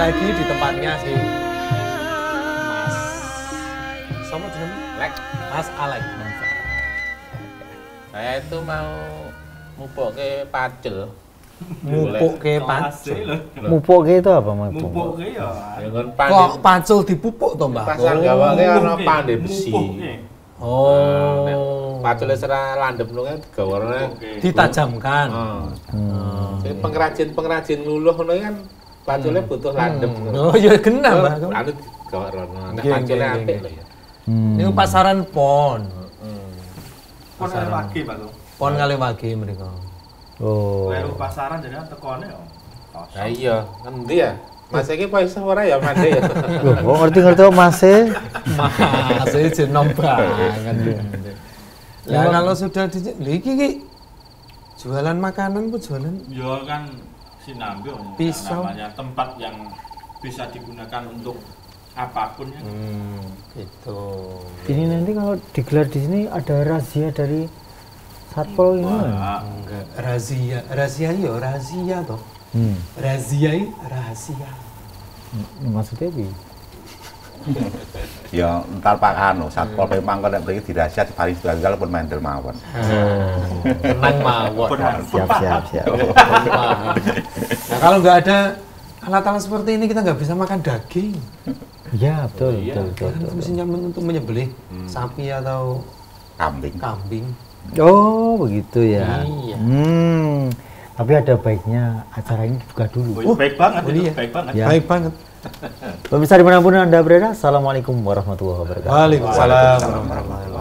lagi di tempatnya si Mas. Sama jeneng? Lek, Mas Alek. saya itu mau mupuk ke pacul. Mupuk ke pacul. Mupuk itu apa mupuk? Mupuk ke ya. Dengan Kok pacul dipupuk to, Mbah? pasang gawangnya ana pandai besi. Oh. Pacul serah landep nu kan gawane Ditajamkan. Jadi pengrajin luluh ngono kan paculnya butuh landep. Oh, ya genah, Mbah. Anu gawe rono. Nek Nggih, paculnya nggih, apik nggih. lho ya. Ini pasaran pon. Pon ada lagi Pak tuh. Pon kali wage mereka. Oh. Leru pasaran jadi kan tekone ya. Nah iya, ngendi ya? Mas iki poiso ora ya mande ya. Loh, kok ngerti-ngerti kok Mas e? Mas ini jenom banget. Ya kalau sudah di iki jualan makanan pun jualan Ya kan sinambi Pisau. namanya tempat yang bisa digunakan untuk apapun ya. gitu. Ini nanti kalau digelar di sini ada razia dari Satpol ini. Wah, Enggak rahasia yo rahasia toh. Rahasia rahasia. Maksudnya apa? Ya entar Pak anu Satpol memang kok nek mriki dirahasiat diparing setunggal pun main dermawan. Tenang mawon. Siap. Nah, kalau nggak ada alat-alat seperti ini kita nggak bisa makan daging. Iya, betul. Kan mesti nyaman untuk menyembelih sapi atau Kambing. kambing. Oh, begitu ya. Iya. Tapi ada baiknya acara ini dibuka dulu. baik banget itu, iya. baik banget. Ya. Baik banget. Pemirsa dimanapun Anda berada, Assalamualaikum warahmatullahi wabarakatuh. Waalaikumsalam.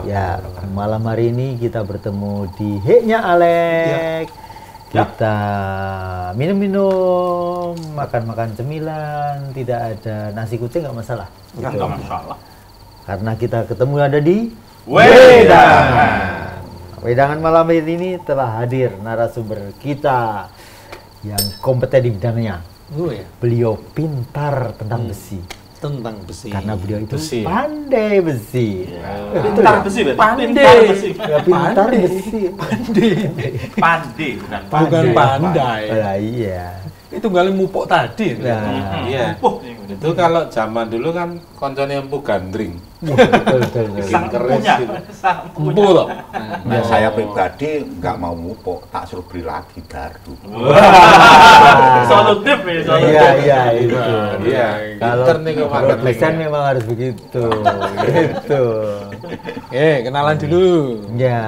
Ya, malam hari ini kita bertemu di Heknya Alek. Kita minum-minum, makan-makan cemilan, tidak ada nasi kucing nggak masalah. Kan enggak masalah. Karena kita ketemu ada di Wedangan. Wedangan malam ini telah hadir narasumber kita yang kompeten di bidangnya. Oh ya, Beliau pintar tentang besi. tentang besi. Karena beliau itu Besi. pandai besi. Pintar besi berarti. Pandai. Pintar besi. Ya, pintar Pandai. besi. Pandai bukan Bukan pandai. Lah iya. Itu kali mupuk tadi. Nah, Iya. Itu kalau zaman dulu kan koncone empu gandring. betul. sang keris punya. gitu. Sang Mupuk punya. loh. Nah, saya pribadi nggak mau mupuk, tak suruh beli lagi baru. Solutif ya, solutif. Iya itu. Iya. Kalau Pinter nih kok marketingnya. produsen memang harus begitu. Gitu. Kenalan dulu. Ya.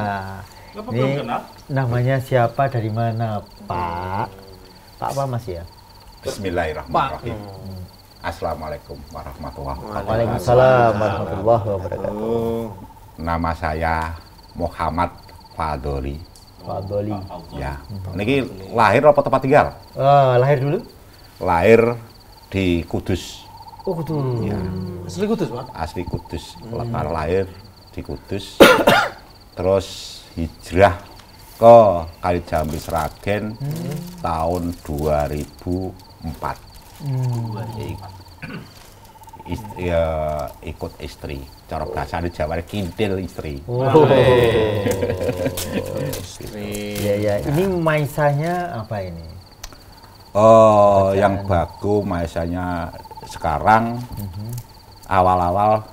Apa Ini belum kenal? namanya siapa dari mana, Pak? Pak apa Mas ya? Bismillahirrahmanirrahim. Assalamualaikum warahmatullahi wabarakatuh. Waalaikumsalam warahmatullahi wabarakatuh. Nama saya Muhammad Fadoli. Pak Doli. Ya. Niki lahir apa tempat tinggal? Lahir dulu? Lahir di Kudus. Oh, betul. Ya. Asli Kudus, Pak. Asli Kudus. Lahir di Kudus. Terus hijrah ke Kalijambi Sragen tahun 2004. Ikut istri. Cara bahasa di Jawa kintil istri. Oh. Iya. Ini maisanya apa ini? Yang bagus maisanya sekarang awal-awal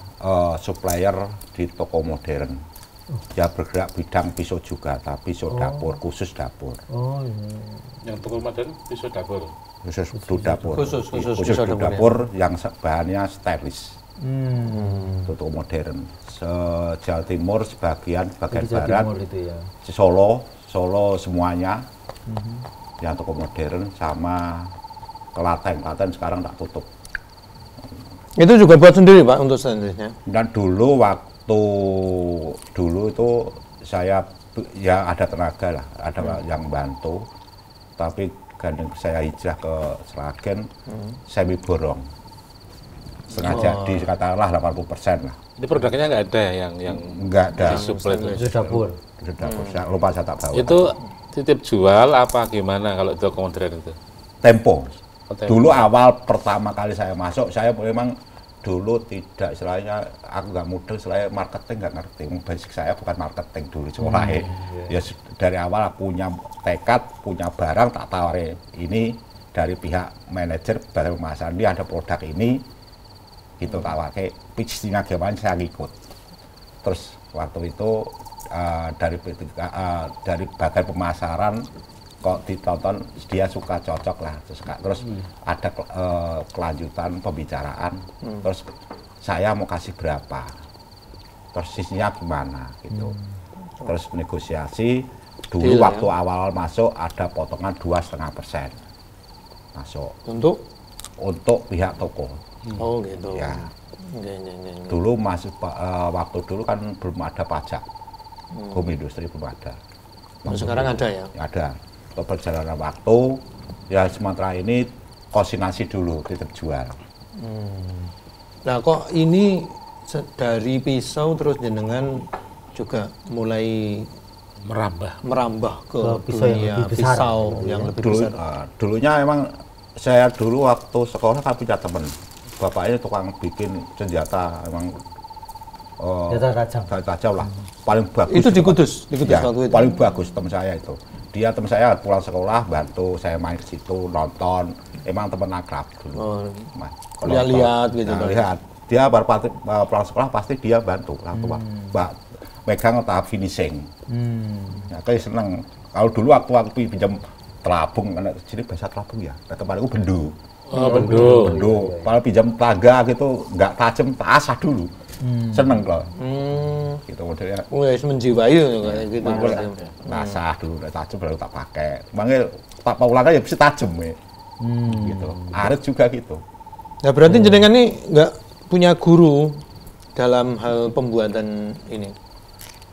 supplier di toko modern. Ya bergerak bidang pisau juga, tapi pisau dapur, khusus dapur. Oh, iya. Yang toko modern pisau dapur. Khusus untuk dapur. Khusus Khusus pisau untuk dapur, dapur yang bahannya stainless. Untuk toko modern. Jawa Timur sebagian Itu Jawa barat, Timur itu ya. Solo semuanya. Yang toko modern sama Klaten sekarang tak tutup. Itu juga buat sendiri, Pak, untuk stainlessnya. Dan dulu itu saya ya ada tenaga lah, ada yang bantu. Tapi gandeng saya hijrah ke Sragen, semi borong. Setengah jadi katakanlah 80% lah. Ini produknya nggak ada yang Enggak ada. disuplai itu. Itu dapur. Itu dapur. Saya lupa saya tak bawa. Itu titip jual apa gimana kalau toko modern itu? Tempo. Oh, Tempo. Dulu awal pertama kali saya masuk, saya memang dulu tidak istilahnya aku nggak mudeng istilahnya marketing nggak ngerti. Basic saya bukan marketing dulu sekolahnya. Ya dari awal aku punya tekad, punya barang tak tawari ini dari pihak manajer bagian pemasaran, dia ada produk ini, gitu tak pakai, pitchingnya gimana saya ngikut. Terus waktu itu dari bagian pemasaran kok ditonton dia suka, cocok lah, terus ada kelanjutan pembicaraan, terus saya mau kasih berapa, terus sisinya gimana gitu, terus negosiasi. Dulu Deal, waktu awal masuk ada potongan 2,5% masuk untuk pihak toko. Oh gitu. Ya. Oke. Dulu masih waktu dulu kan belum ada pajak, hukum industri belum ada. Sekarang ada ya? Ada. Untuk perjalanan waktu, ya sementara ini konsignasi dulu kita jual. Nah kok ini dari pisau terus jenengan juga mulai merambah ke dunia pisau yang lebih besar. Dulunya emang saya dulu waktu sekolah kan punya temen, bapaknya tukang bikin senjata, emang senjata tajam lah, paling bagus. Itu di Kudus ya, waktu itu. Paling bagus teman saya itu. Teman saya pulang sekolah bantu saya main ke situ nonton, emang temen akrab dulu. Lihat gitu. Lihat, dia baru pulang sekolah pasti dia bantu, megang tahap finishing. Ya, kayak seneng. Kalau dulu waktu pinjam telabung, karena sini bahasa telabung ya, tempat aku bendu. Bendu. Kalau pinjam tangga gitu, nggak tajam, asah dulu. Seneng loh. Gitu modelnya. Wes menjiwai kayak gitu. Asah dulu, udah tajam baru tak pakai. Makanya tak pulang ya mesti tajam ya. Gitu. Arit juga gitu. Nah berarti jenengan ini nggak punya guru dalam hal pembuatan ini?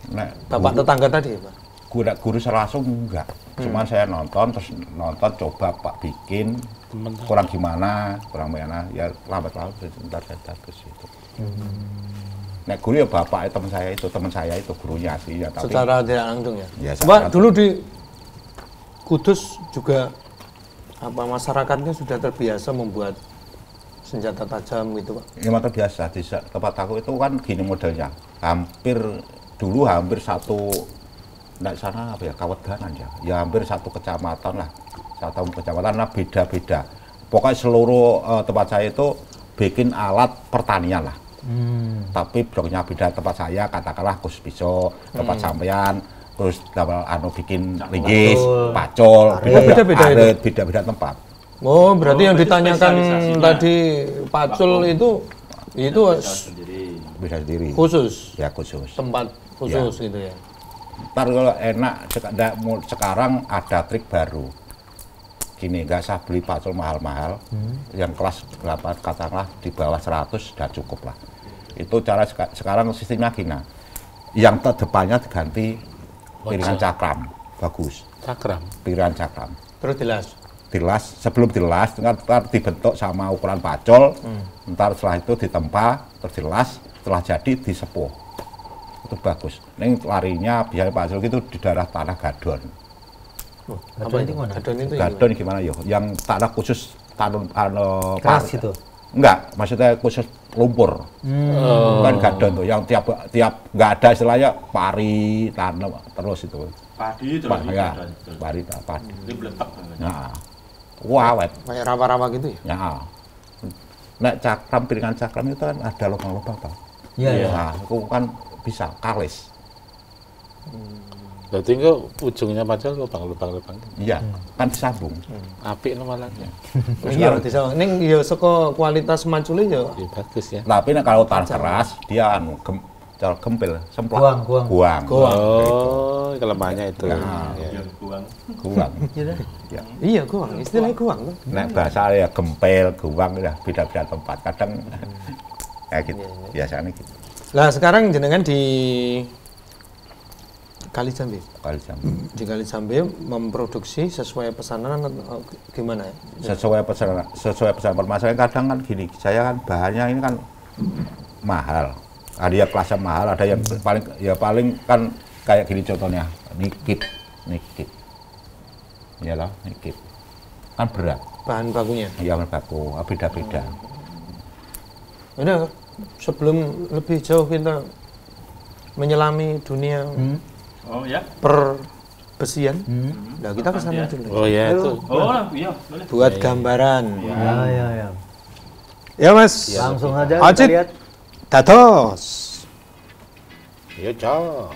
Nah, Bapak tetangga tadi ya Pak? Guru langsung enggak. Cuman saya nonton coba Pak bikin kurang gimana ya lambat sebentar saya bagus itu. Nek guru ya bapak teman saya itu gurunya sih ya, tapi secara tidak langsung ya. Ya Pak dulu di Kudus juga masyarakatnya sudah terbiasa membuat senjata tajam gitu Pak? Ya terbiasa di tempat aku itu kan gini modelnya, hampir satu di sana Kawedanan ya hampir satu kecamatan lah, beda-beda. Pokoknya seluruh tempat saya itu bikin alat pertanian lah. Tapi bloknya beda, tempat saya katakanlah khusus pisau, tempat sampean terus bikin linggis, pacul, beda-beda tempat. Oh berarti yang ditanyakan tadi pacul itu bisa sendiri. Khusus. Ya khusus. Tempat khusus gitu ya. Ntar kalau enak sekarang ada trik baru. Gini, nggak usah beli pacul mahal-mahal, yang kelas 8 katakanlah di bawah 100 sudah cukup lah. Itu cara sekarang sistemnya gini. Yang terdepannya diganti piringan cakram, bagus. Piringan cakram. Terus dilas, sebelum dilas, ntar dibentuk sama ukuran pacul, ntar setelah itu ditempa, terus dilas, setelah jadi disepuh. Itu bagus. Ini larinya biasanya pacul gitu di daerah tanah Gadon. Apa itu? Gadon gimana ya? Yang tanah khusus keras itu? Enggak, maksudnya khusus lumpur. Kan Gadon tuh, yang tiap nggak ada istilahnya pari tanam terus itu. Padi terus ya, padi. Ini beletak. Nah, wawet. Kayak rawa-rawa gitu ya? Ya. Nek piringan cakram itu kan ada lubang-lubang Pak. Iya. Nah, itu kan bisa kalis. Berarti enggak ujungnya pacul lubang-lubang. Iya, kan disambung. Apik malah. Iya, bisa. Ning ya saka kualitas macule ya. Ya bagus ya. Tapi nek kalau tanah keras dia gempil, semplak. Guang. Oh, kelemahannya itu. Guang. Ya. Iya, guang. Istilahnya guang. Nek bahasa ya gempil, guang ya beda-beda tempat. Kadang kayak gitu. Biasanya gitu. Lah sekarang jenengan di Kali Jambe. Di Kali Jambe memproduksi sesuai pesanan atau gimana ya? Sesuai pesanan permasalahan. Kadang kan gini, saya kan bahannya ini kan mahal. Ada yang kelasnya mahal, ada yang paling kan kayak gini contohnya, nikit. Iyalah, nikit. Kan berat. Bahan bakunya? Iya, bahan baku, beda-beda. Udah, sebelum lebih jauh kita menyelami dunia besian. Nah, kita ke sana dulu. Oh ya itu. Oh, iya, boleh. Buat gambaran. Ya. Ya, Mas. Langsung saja Ajit. kita lihat. Dados. Ya, Cok.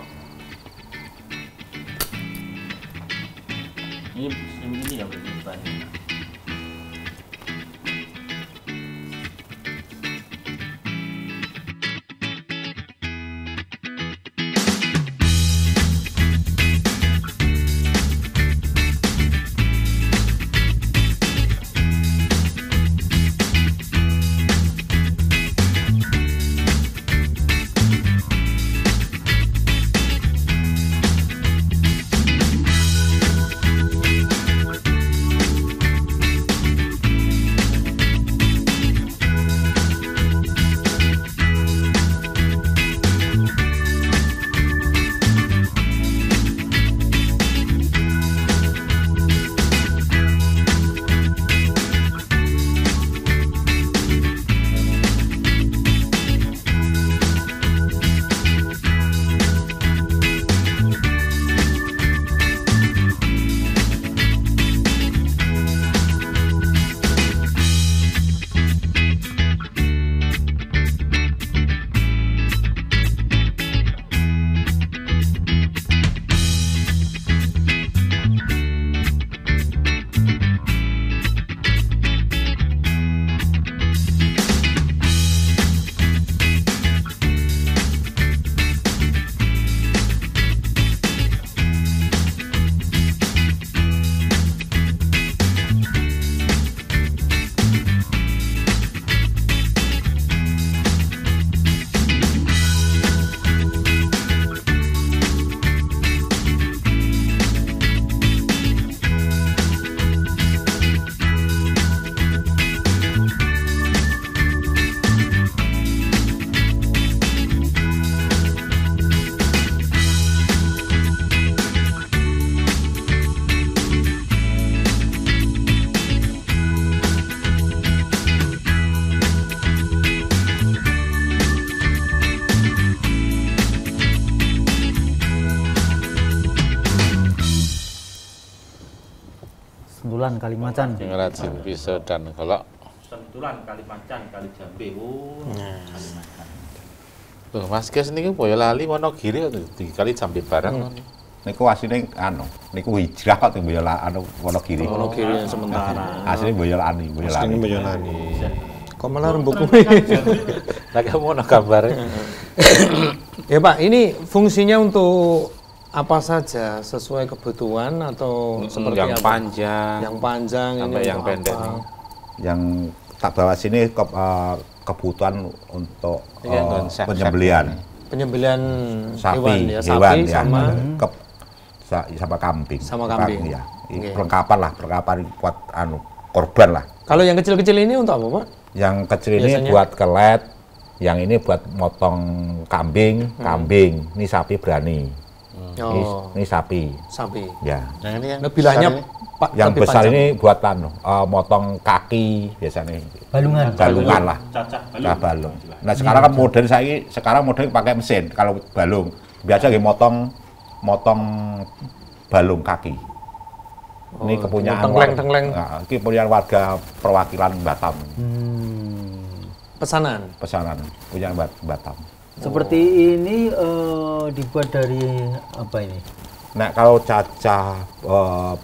Ini ya berarti. Sentulan Kalimacan. Pengrajin pisau dan golok. Sentulan Kalimacan, Kali Jambe. Kalimacan. Loh, Mas Kes niki boyo lali Wonogiri di Kali Jambe bareng. Niku asline niku hijrah kok teng Boyolali Wonogiri. Wonogiri yang sementara. Asline Boyolali. Asline Boyolali. Kok malah rembuk kuwi. Lah kamu ono gambare. Ya Pak, ini fungsinya untuk apa saja sesuai kebutuhan atau seperti yang apa? panjang, Yang panjang sampai ini yang untuk pendek apa? nih. Yang tak bawa sini kebutuhan untuk Iya, untuk chef-chef. penyembelihan Penyembelihan sapi, hewan ya, hewan sapi ya, sama sama kambing. Sama kambing. Ya. Oke. Perlengkapan buat korban lah. kalau yang kecil-kecil ini untuk apa, Pak? Yang kecil ini Biasanya? buat kelet, yang ini buat motong kambing. Ini sapi berani. Oh, Ini sapi, sapi. ya. Yang ini yang Bilahnya besar ini. Pak Yang lebih besar panjang. ini buat motong kaki biasanya. Balungan lah. Cacah Nah, balung. Nah, sekarang kan modern pakai mesin. Kalau balung biasa nggih motong balung kaki. Ini kepunyaan tengleng-tengleng. Nah, ini kepunyaan warga perwakilan Batam. Pesanan. Pesanan punya Batam. Seperti ini dibuat dari apa ini? Nah, kalau cacah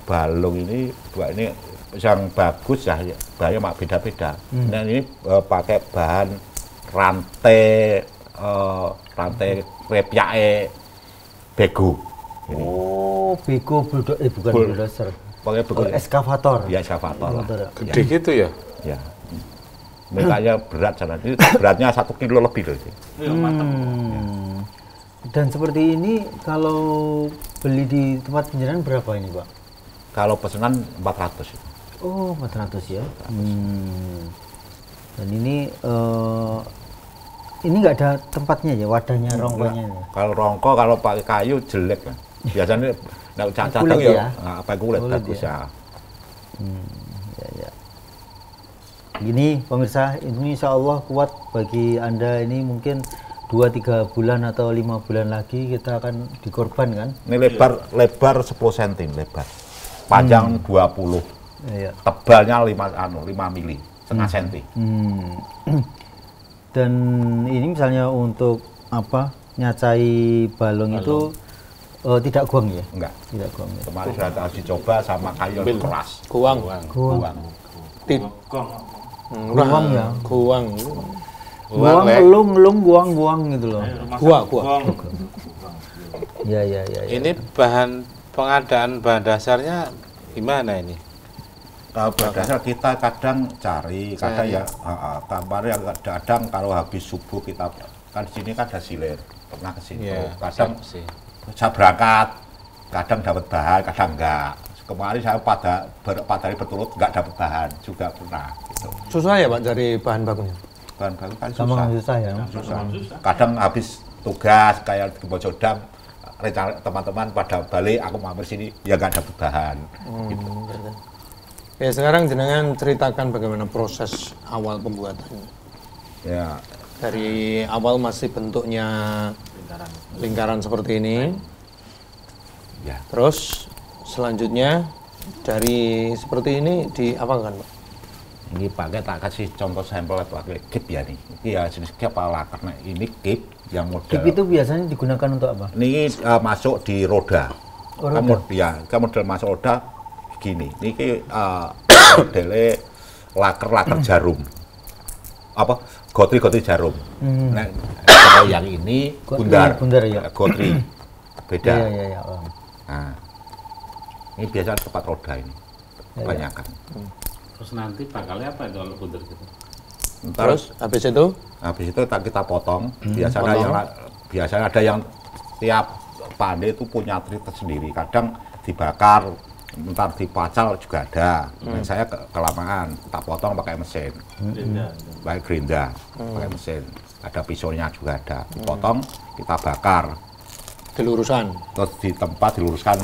balung ini yang bagus ya, bahannya mak beda-beda. Nah, ini pakai bahan rantai repyake bego. Ini. Oh, bego bukan bulldozer. Pakai bego. Eskavator. Ya, eskavator lah. Gede gitu ya. Ya. Mereka berat sana. Ini beratnya 1 kilo lebih loh. Iya, mantap. Dan seperti ini kalau beli di tempat penjarahan berapa ini, Pak? Kalau pesanan 400. Oh, 400 ya. Dan ini nggak ada tempatnya ya, wadahnya, rongkonya. Ya? Kalau rongko kalau pakai kayu jelek kan. Biasanya enggak cacat Kulit ya? pakai kulit Kulit bagus ya? ya. Ya. Gini pemirsa, ini insya Allah kuat bagi Anda ini mungkin 2-3 bulan atau 5 bulan lagi kita akan dikorban kan? Ini lebar 10 cm lebar. Panjang 20. Iya. Tebalnya 5 mili, setengah senti. Dan ini misalnya untuk apa? Nyacai balong itu tidak guang ya? Enggak. Tidak guang ya. Kemarin sudah harus dicoba sama kayu keras. Guang. Guang. Gong. Guang ya. Guang. Guang, ngelung, guang gitu loh. Gua. Ya. Ini bahan pengadaan bahan dasarnya gimana ini? Kalau berdasar kita kadang cari, kadang ya kemarin kadang kalau habis subuh kita kan di sini kan ada siler, pernah ke situ. Kadang saya berangkat, kadang dapat bahan, kadang enggak. Kemarin saya pada hari berturut enggak dapat bahan juga pernah. Gitu. Susah ya Pak cari bahan bakunya? Bahan baku kan Susah ya. susah. Kadang habis tugas kayak di Bojodang, rencana teman-teman pada balik, aku mampir sini ya enggak dapat bahan. Gitu. Ya sekarang jenengan ceritakan bagaimana proses awal pembuatannya. Ya, Dari awal masih bentuknya lingkaran seperti ini. ya. Terus selanjutnya dari seperti ini diapakan Pak? Ini pakai tak kasih contoh sampel pakai kip ya nih. Ini ya jenis kip apa karena ini kip yang model. Kip itu biasanya digunakan untuk apa? Ini masuk di roda. Oh, roda. Kan model masuk roda gini. Ini modelnya laker jarum. Apa? Gotri jarum. Nah, kalau yang ini bundar ya. Gotri. Beda. Iya. Nah, ini biasa tempat roda ini. Kebanyakan. Terus nanti bakalnya apa itu kalau bundar gitu? Terus habis itu kita potong. Biasanya ada yang tiap pandai itu punya trik tersendiri. Kadang dibakar, ntar dipacal juga ada. Dan saya kelamaan, tak potong pakai mesin. Pakai gerinda, pakai mesin. Ada pisaunya juga ada. Dipotong, kita bakar. diluruskan. Terus di tempat diluruskan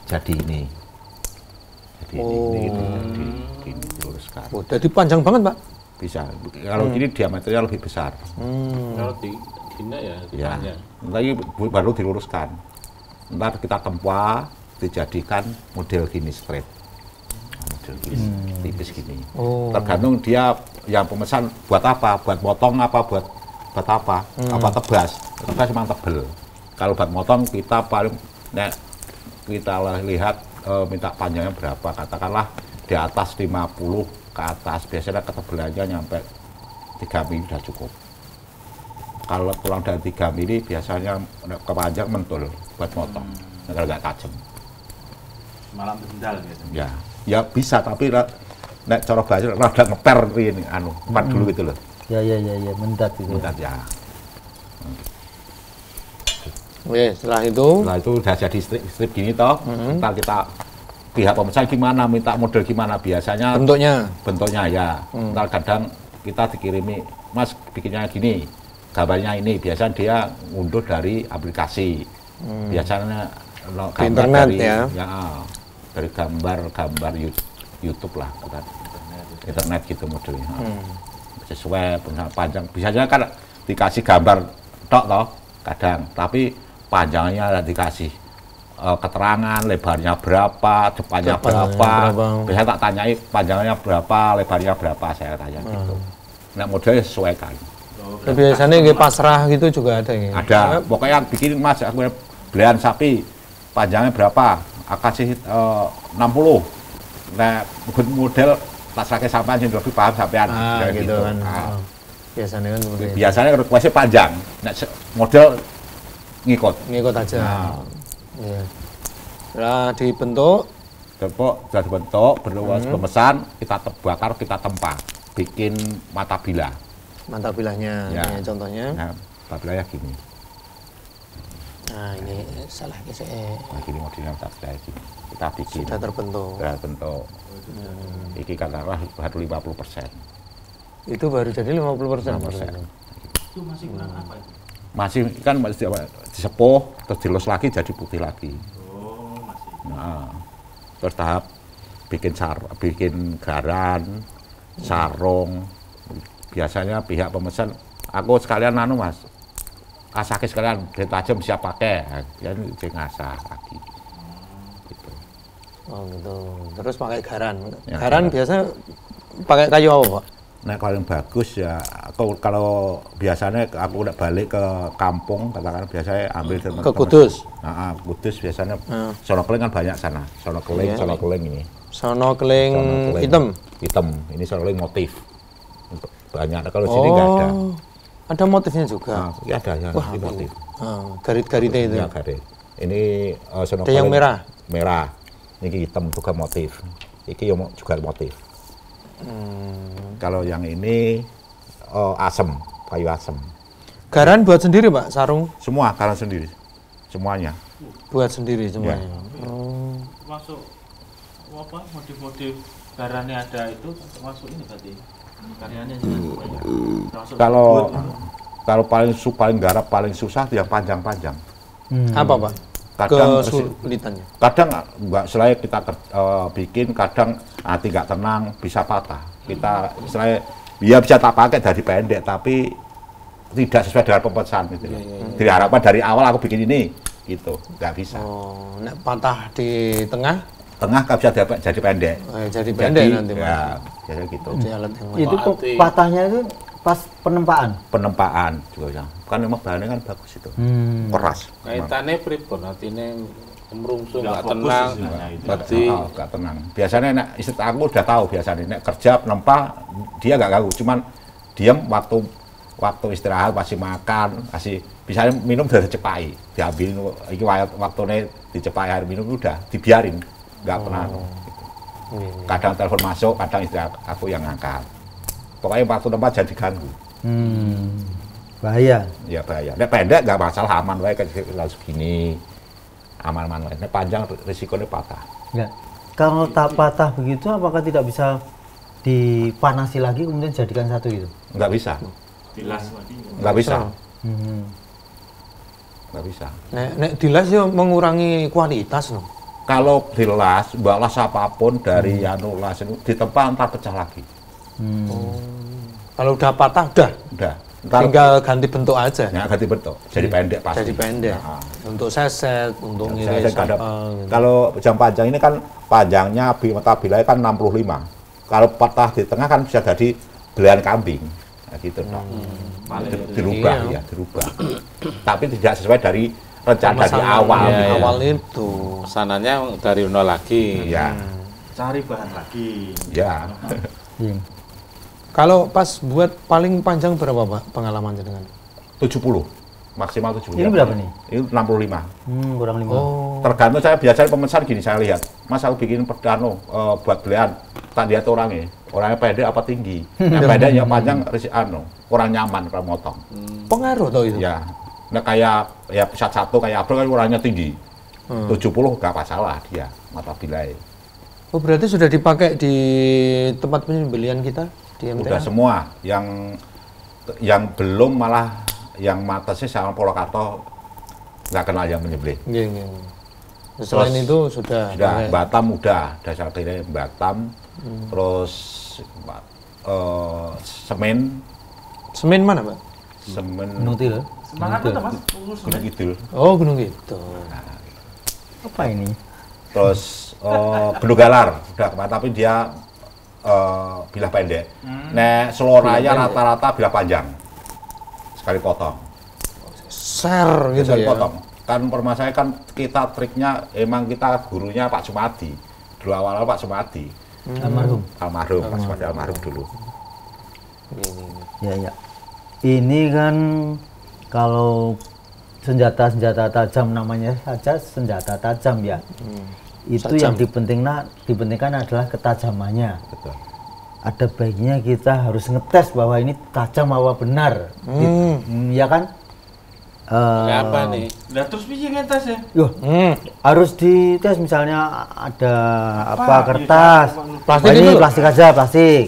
jadi ini. Jadi ini diluruskan. Oh, jadi panjang banget Pak. Bisa. Kalau gini diameternya lebih besar. Kalau di gini ya, Ya. depannya. Lagi baru diluruskan. Ntar kita tempa, dijadikan model gini straight. Model gini, tipis gini. Oh. Tergantung dia yang pemesan buat apa, buat motong apa, buat apa, apa tebas. Tebas memang tebel. Kalau buat motong kita paling, kita lihat minta panjangnya berapa, katakanlah di atas 50 ke atas, biasanya ketebelannya nyampe 3 mili sudah cukup. Kalau kurang dari 3 mili biasanya kepanjang mentul buat motong, kalau nggak tajam. Malam bendal gitu. Ya bisa, tapi nek cara bahasa rada ngeper ini empat dulu gitu loh. Ya, mendat gitu. Mendat ya. Oke, setelah itu Nah itu udah jadi strip gini toh, ntar kita pihak pemesan gimana, minta model gimana, biasanya bentuknya ya. Ntar kadang kita dikirimi, Mas bikinnya gini, gambarnya ini, biasanya dia ngunduh dari aplikasi. Biasanya di internet dari, ya. Dari gambar YouTube lah, internet gitu modelnya. Sesuai panjang, biasanya kan dikasih gambar tok toh kadang, tapi panjangnya dikasih keterangan, lebarnya berapa, depannya berapa. Biasanya tak tanyai panjangnya berapa, lebarnya berapa, saya tanya gitu. Nah modelnya sesuaikan. biasanya nggih pasrah gitu juga ada ya. Ada, pokoknya bikin Mas, aku belian sapi, panjangnya berapa, aku kasih 60. Nah model tak sakit sampean sing lebih paham sampean. Gitu kan. Biasanya kan seperti itu. Biasanya request-nya panjang. Nah, model ngikut aja. Iya. Setelah dibentuk, sudah dibentuk, berluas pemesan, kita bakar, kita tempa, bikin mata bila. mata bilahnya, Ya. ini contohnya. Nah, mata bilahnya gini. Nah ini salah saya Nah, gini modelnya mata bilahnya gini. Kita bikin. sudah terbentuk. Sudah terbentuk. Ini katakanlah baru 50%. Itu baru jadi 50%. 50%. Itu masih kurang apa itu? Masih kan masih disepuh, terus dilus lagi jadi putih lagi. Oh, masih. Nah, terus tahap bikin garan, sarung. Biasanya pihak pemesan, aku sekalian Mas, asake sekalian tajam siap pakai, ya ini ngasah lagi. Gitu. Oh gitu. Terus pakai garan. Ya, Garan garan. biasanya pakai kayu apa, Pak? Nah kalau yang bagus ya, kalau biasanya aku udah balik ke kampung, katakan biasanya ambil Ke Kudus? Nah, Kudus biasanya, sono keling kan banyak sana, sono keling, Iya. sono keling ini. Sono keling Sono keling hitam. Hitam, ini sono keling motif. Banyak, nah, kalau sini nggak ada. Ada motifnya juga. Nah, ini ada yang Wah, ini motif. garit-garitnya itu. Ya, garis. Ini sono Ada yang keling merah? Merah. Ini hitam juga motif. Ini juga motif. Kalau yang ini asem, kayu asem. Garan buat sendiri, Pak? Sarung Semua karena sendiri, semuanya. buat sendiri semuanya. Ya. Oh. Masuk apa motif-motif garannya ada itu termasuk ini berarti karyanya juga banyak. Termasuk Kalau paling garap paling susah itu yang panjang-panjang. Apa, Pak? Kadang Kesulitannya. kadang nggak selain kita bikin, kadang hati nggak tenang bisa patah. Kita selain ya bisa tak pakai dari pendek tapi tidak sesuai dengan pemesan gitu. Diharapkan dari awal aku bikin ini gitu, nggak bisa. Oh, nek patah di tengah, Nggak bisa jadi pendek. jadi pendek nanti, Pak. ya biasanya gitu. Jadi alat yang Itu kok patahnya itu pas penempaan. Penempaan juga ya. Kan memang bahannya kan bagus itu, keras. Kaitannya pripun atine merungsung Nggak nggak fokus tenang. istilahnya itu. Berarti Nggak tenang. Biasanya nek istri aku udah tahu biasanya nek kerja nempa dia nggak ganggu, cuman diam waktu istirahat masih makan, masih misalnya minum dari cepai, diambil iki waktune dicepai air minum udah dibiarin, nggak pernah. Kadang telepon masuk, kadang istri aku yang ngangkat. Pokoknya waktu tempat jadi ganggu. Bahaya. Ya bahaya. Nek pendek nggak masalah, aman wae kayak segini. Aman-aman wae. Nek panjang risikonya patah. Ya. Kalau tak patah begitu, apakah tidak bisa dipanasi lagi kemudian jadikan satu itu? Nggak bisa. Dilas lagi. Nggak bisa. Hmm. Nggak bisa. nek dilas ya mengurangi kualitas loh. Kalau dilas, balas apapun dari anu las itu di tempat ntar pecah lagi. Kalau udah patah udah. Udah. Ntar Tinggal ganti bentuk aja. ya, ganti bentuk. Jadi pendek pasti. Jadi pendek. Nah, Untuk seset, untuk saya ngiris nggak ada- apa gitu. Kalau jam panjang ini kan panjangnya mata bilai kan 65. Kalau patah di tengah kan bisa jadi belahan kambing. Nah, gitu dong. Dirubah Iya. ya, dirubah. Tapi tidak sesuai dari rencana dari Pemesanan awal. dari gitu. awal itu. pesanannya dari nol lagi. Ya, Cari bahan lagi. ya. Iya. Kalau pas buat paling panjang berapa, Pak, pengalaman dengan? 70. Maksimal 70. Ini berapa nih? Ini 65. Kurang 5. Oh, Tergantung saya biasanya pemesan gini saya lihat. Mas aku bikin perdano buat belian. Tak lihat orangnya. Orangnya pendek apa tinggi. Yang pendek yang panjang kurang nyaman kalau motong. pengaruh toh itu. Ya. Nah kayak ya pusat satu kayak Abdul kan orangnya tinggi. 70 nggak masalah dia mata bilai. Oh, berarti sudah dipakai di tempat penyembelian kita di MTA? Udah semua yang belum malah yang matasnya sama Polokato nggak kenal yang menyembelih. Iya, iya. Selain Terus itu sudah Sudah pakai. Batam udah dasar kira Batam. Terus semen Semen mana, Pak? semen Nutil. Semangat tuh Mas. Urus Gunung Kidul. Oh, Gunung Kidul. Apa ini? Terus Benugalar udah kemarin tapi dia bilah pendek. Nek Seloraya rata-rata bilah panjang. Sekali potong. Share gitu Sekali ya. potong. Kan permasalahan kan kita triknya emang kita gurunya Pak Sumadi. Dulu awal Pak Sumadi. Almarhum. Almarhum, Pak Sumadi almarhum dulu. Ya, ya. Ini kan kalau senjata-senjata tajam namanya saja senjata tajam ya. Itu Tajam. yang dipentingkan adalah ketajamannya. Betul. Ada baiknya kita harus ngetes bahwa ini tajam apa benar. Ya kan? Kayak apa nih? Lah terus piye ngetes ya? Yoh, harus dites misalnya ada apa kertas. Plastik Wah, ini itu loh. plastik aja, plastik.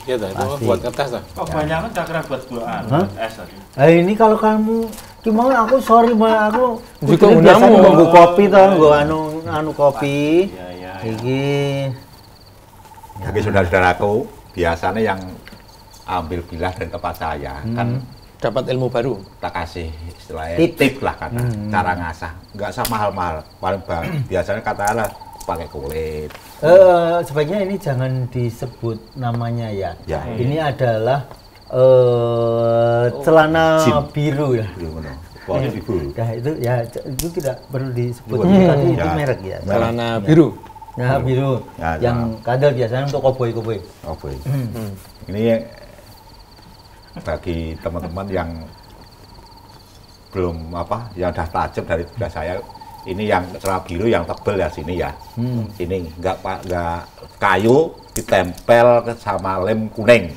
Iya dah, itu Pasti. buat kertas dah. Kok banyak kan tak kira buat buaan, Hah? buat es tadi. Ini kalau kamu gimana aku sorry mbak aku Jika ini biasanya undamu. mau kopi toh nggak anu kopi Iya, iya. iki Bagi saudara-saudaraku, biasanya yang ambil bilah dari tempat saya kan dapat ilmu baru. Tak kasih istilahnya Tips. tip lah kata cara ngasah. Nggak usah mahal-mahal. Paling biasanya katakanlah pakai kulit. Sebaiknya ini jangan disebut namanya ya. Ya. Ini adalah celana Jin. biru ya. Ibu. Ya itu tidak perlu disebut. Tadi itu Ya. merek ya. Celana biru. Nah, biru. Ya, yang kadal biasanya untuk koboi-koboi. Oh boy. Ini bagi teman-teman yang belum yang udah tajam dari tugas saya, ini yang celana biru yang tebel ya sini ya. Sini nggak kayu ditempel sama lem kuning.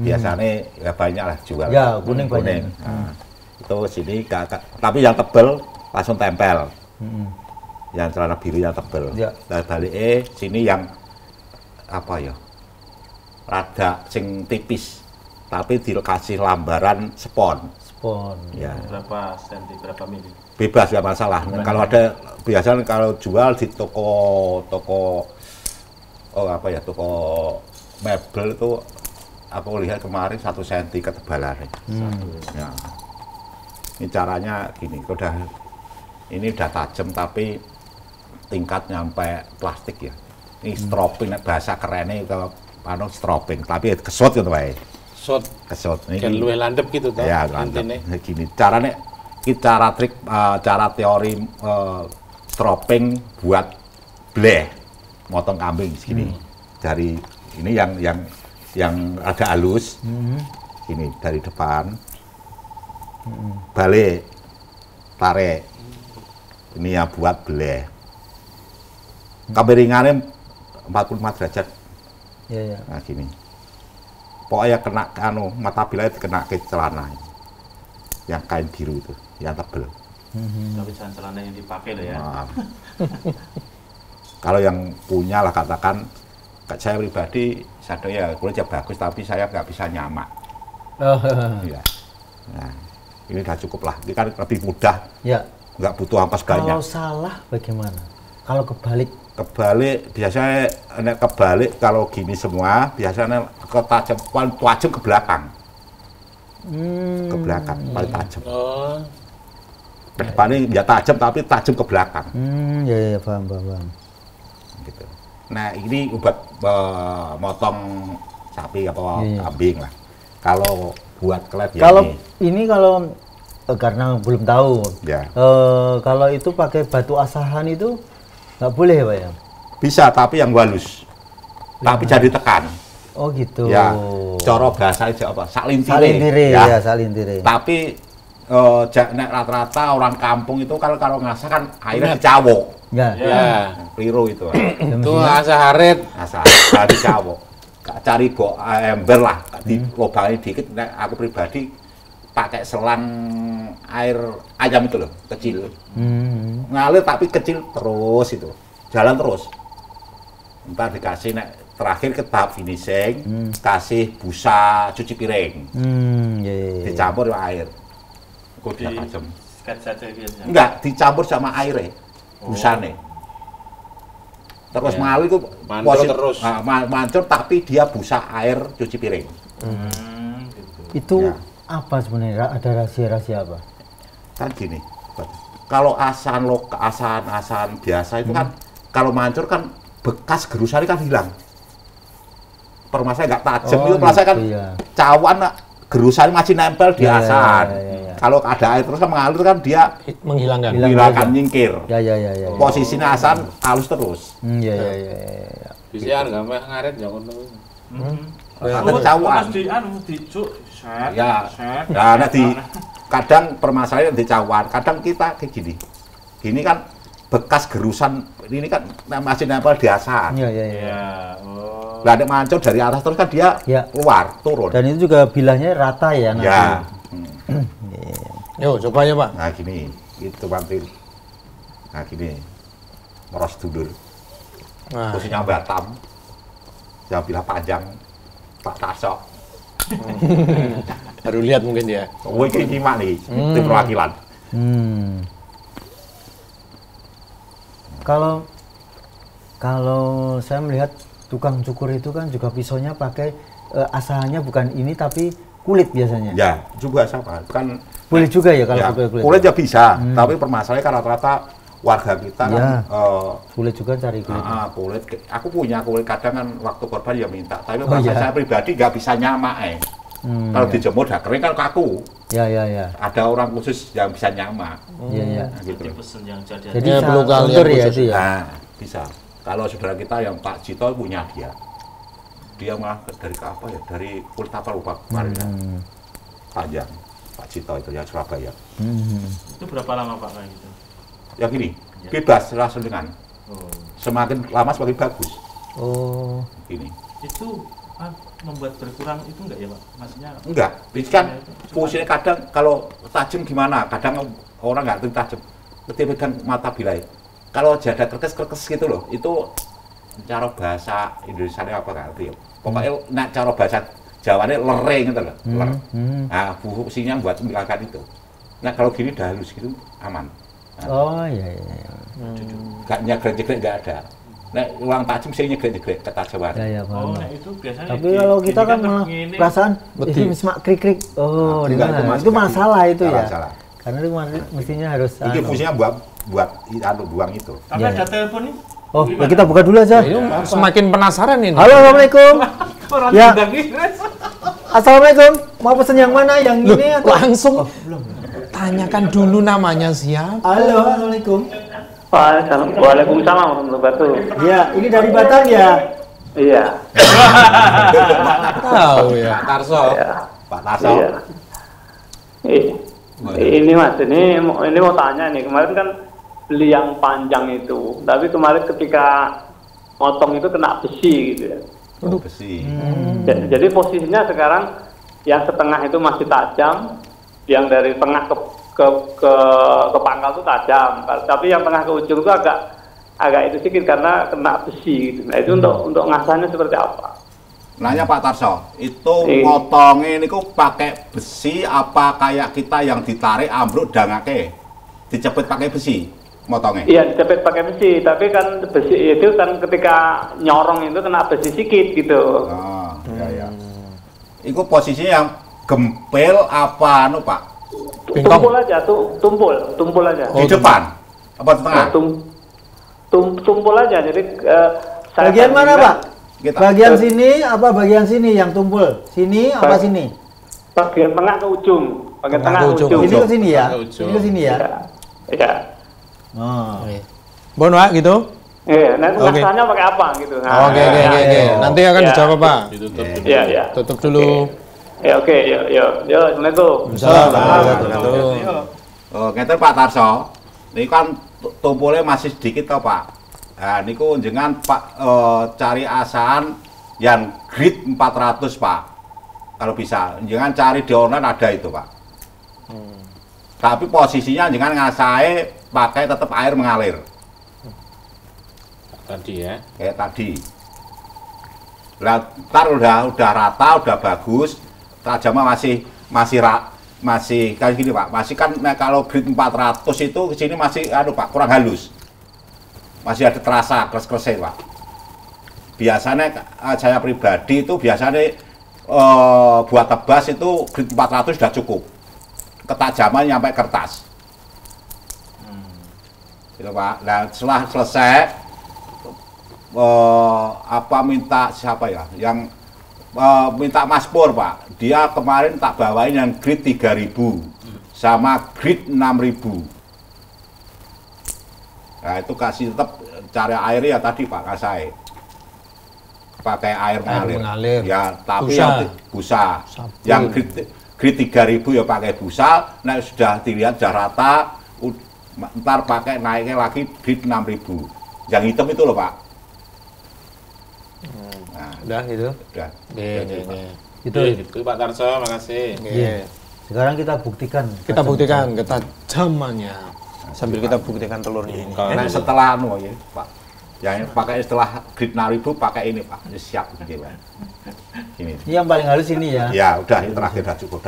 Biasanya ya banyak lah jual. Ya, kuning banyak. Nah, itu sini tapi yang tebel langsung tempel. Yang celana biru yang tebel. Ya. Nah, balik sini yang apa ya? Rada sing tipis, tapi dikasih lambaran spon. Spon. Ya. Berapa senti, berapa mili? Bebas nggak masalah. Nah, kalau ada biasanya kalau jual di toko toko mebel itu aku lihat kemarin 1 cm ketebalannya. Ya. Ini caranya gini, ini udah tajam tapi tingkat nyampe plastik ya. Ini stroping, bahasa kerennya itu stroping, tapi kesot gitu wae. Shot Kesot. kan luwih landep gitu toh. Ya, mantap. intine. Gini, caranya cara trik cara teori stroping buat bleh motong kambing segini. Dari ini yang ada halus. Gini dari depan. Balik tarik. Ini yang buat bleh. Kemiringannya 45 derajat. Ya. Nah gini. Pokoknya kena mata bilanya kena ke celana. Yang kain biru itu, yang tebel. Tapi jangan celana yang dipakai loh ya. Nah, kalau yang punya lah katakan, saya pribadi, saya kulitnya bagus tapi saya nggak bisa nyamak. Ya. Nah, ini udah cukup lah. Ini kan lebih mudah, Ya. nggak butuh ampas banyak. Kalau salah bagaimana? Kalau kebalik. Kebalik, biasanya kebalik kalau gini semua, biasanya paling tajam ke belakang. Ke belakang, paling tajam. Oh, Depannya ya tajam tapi tajam ke belakang. Ya, paham. Gitu. Nah ini obat motong sapi apa Iya. kambing lah. Kalau buat kelet ya Kalau ini. ini kalau karena belum tahu. Ya. Kalau itu pakai batu asahan itu nggak boleh ya Pak ya? Bisa tapi yang halus. Tapi jadi tekan. Oh gitu. Ya. Coro bahasa aja apa? Salintire. Salintire ya, salintire. Tapi nek rata-rata orang kampung itu kalau ngasah kan airnya dicawok. Ya. ya. Keliru itu. Itu asa harit. Asal dicawok. Cari ember lah, dilobangi dikit. Nek aku pribadi pakai selang air ayam itu loh, kecil. Ngalir tapi kecil terus itu. Jalan terus. Ntar dikasih terakhir ke tahap finishing, kasih busa cuci piring. Ya. Dicampur sama air. Kok Di dia tajam. sket saja biasanya. Enggak, dicampur sama airnya. Busane. Terus Ya. mengalir itu Mancur terus. mancur tapi dia busa air cuci piring. Gitu. Itu Ya. apa sebenarnya? Ada rahasia-rahasia apa? Kan gini. Kalau asan biasa itu kan kalau mancur kan bekas gerusan kan hilang. Permasalahan nggak tajam itu perasaan kan gitu, ya. cawan gerusan masih nempel di Ya, asan. ya. Kalau ada air terus kan mengalir kan dia Menghilangkan. Hilang menghilangkan aja. nyingkir. Ya. Posisinya asan halus terus. Ya. Bisa nggak mah ngaret ya ngono. Kalau cawan. Terus dicuk, set, Ya. set. Ya, kadang permasalahan di cawan, kadang kita kayak gini. Gini kan bekas gerusan ini kan masih nempel di asan. Ya. Ya. Oh. Lah nek mancur dari atas terus kan dia Ya. keluar, turun. Dan itu juga bilahnya rata ya nanti. Ya. Yo, coba ya Pak. Nah gini, itu mantil. Nah gini, meros dulur. Nah, Posisinya Batam, yang bilah panjang, tak tasok. baru lihat mungkin ya. Woi ini nyimak nih, itu perwakilan. Kalau saya melihat tukang cukur itu kan juga pisaunya pakai asahannya bukan ini tapi kulit biasanya. Ya, juga sama. Kan Boleh juga ya kalau ya, kulit. kulit ya bisa, tapi permasalahannya kan rata-rata warga kita kan Ya. Sulit juga cari kulit. kulit. Aku punya kulit, kadang kan waktu korban ya minta, tapi Oh, iya. saya pribadi nggak bisa nyamak. Kalau dijemur udah kering kan kaku. Ya. Ada orang khusus yang bisa nyamak. Iya. Nah, gitu. Jadi pesen yang jadi Jadi Ya, perlu kalian luntur ya khusus. itu ya. Nah, bisa. Kalau saudara kita yang Pak Cito punya dia malah dari apa ya? Dari kulit apa lupa kemarin ya. Panjang. Pak Cito itu yang Surabaya. itu berapa lama Pak kayak gitu? Ya gini, bebas langsung dengan. Oh. Semakin lama semakin bagus. Oh. Gini. Itu membuat berkurang itu enggak ya Pak? Maksudnya Enggak, ini kan fungsinya kadang kalau tajam gimana? Kadang orang nggak ngerti tajam. Ketika mata bilai. Kalau jada kerkes gitu loh, itu cara bahasa Indonesia apa nggak ngerti ya. Pokoknya nak cara bahasa Jawanya lereng gitu loh. Nah, fungsinya buat menghilangkan itu. Nah, kalau gini dah halus gitu aman. Nah, Oh iya. nggak nyegrek-nyegrek nggak ada. Nah, uang tajam sih nyegrek-nyegrek ketajaman. Ya oh, paham. nah itu biasanya Tapi kalau kita kan malah perasaan Betul. ini semak krik-krik. Oh, di Enggak, mana? Mas, Itu masalah itu ya. Masalah. Karena itu mestinya harus Itu fungsinya buat buang itu. Tapi Ya, ada telepon nih. Oh, ya kita buka dulu aja. Semakin penasaran ini. Halo, Assalamualaikum. Orang Ya. undang ini. Assalamualaikum. Mau pesen yang mana? Yang Loh, ini atau? langsung tanyakan dulu namanya siapa. Halo, Assalamualaikum. Waalaikumsalam warahmatullahi wabarakatuh. Ya, ini dari Batam ya. Iya. Tahu ya. Pak Tarso. Iya. Pak Tarso. Iya. Ini Mas, ini mau tanya nih. Kemarin kan beli yang panjang itu, tapi kemarin ketika motong itu kena besi gitu ya. Oh, besi. Jadi posisinya sekarang yang setengah itu masih tajam, yang dari tengah ke pangkal itu tajam, tapi yang tengah ke ujung itu agak itu sedikit karena kena besi gitu. Nah itu untuk ngasahnya seperti apa? Nanya Pak Tarso, itu motongnya ini kok pakai besi apa kayak kita yang ditarik ambruk dangake dicepet pakai besi motongnya? Iya dicepet pakai besi, tapi kan besi itu kan ketika nyorong itu kena besi sedikit gitu. Oh, iya. Itu posisinya yang gempel apa anu Pak? Tumpul aja, tumpul aja. Di depan apa di tengah? Tumpul aja, jadi Bagian mana, Pak? Kita. Bagian sini apa bagian sini yang tumpul? Sini apa sini? Bagian tengah ke ujung, bagian tengah ke ujung. Ini ke sini ya? Ke ujung. Ini ke sini ya? Iya. Oh. Bon, Pak, gitu. Iya, nanti Oke. ngasahnya pakai apa gitu. Nah, Oke. Nanti akan Ya. dijawab, Pak. Ditutup. Iya, iya. Tutup dulu. Ya oke, yuk, Assalamualaikum. Assalamualaikum. Oh, ngeten Pak Tarso. Ini kan tumpulnya masih sedikit toh Pak. Nah, niku jenengan Pak cari asahan yang grid 400 Pak. Kalau bisa, jangan cari di online ada itu Pak. Tapi posisinya jangan ngasahe pakai tetap air mengalir Tadi ya. kayak tadi. Lah, ntar udah rata, udah bagus. Tajamnya masih kayak gini Pak. Masih kan nah, kalau grid 400 itu ke sini masih Pak kurang halus. Masih ada terasa keras-kerasnya Pak. Biasanya saya pribadi itu biasanya buat tebas itu grid 400 sudah cukup. Ketajaman sampai kertas. Gitu Pak. Nah, setelah selesai minta siapa ya? Yang minta Mas Pur Pak. Dia kemarin tak bawain yang grid 3000 sama grid 6000. Nah, itu kasih tetap cari air ya tadi Pak kasai. Pakai air mengalir. Ya, tapi Busa. yang busa. Sabun. Yang grid 3000 ya pakai busa. Nah, sudah dilihat sudah rata, ntar pakai naiknya lagi grid 6000. Yang hitam itu loh Pak. Nah, Udah gitu. udah. Itu. Itu Pak Tarso, makasih. Iya. Sekarang kita buktikan. Kita buktikan ketajamannya sambil kita buktikan telurnya ini. Nah, setelah ya Pak, yang pakai setelah grid 6000 pakai ini Pak, ini siap gitu Pak. Ini. Ini yang paling halus ini ya. Ya udah ini terakhir udah cukup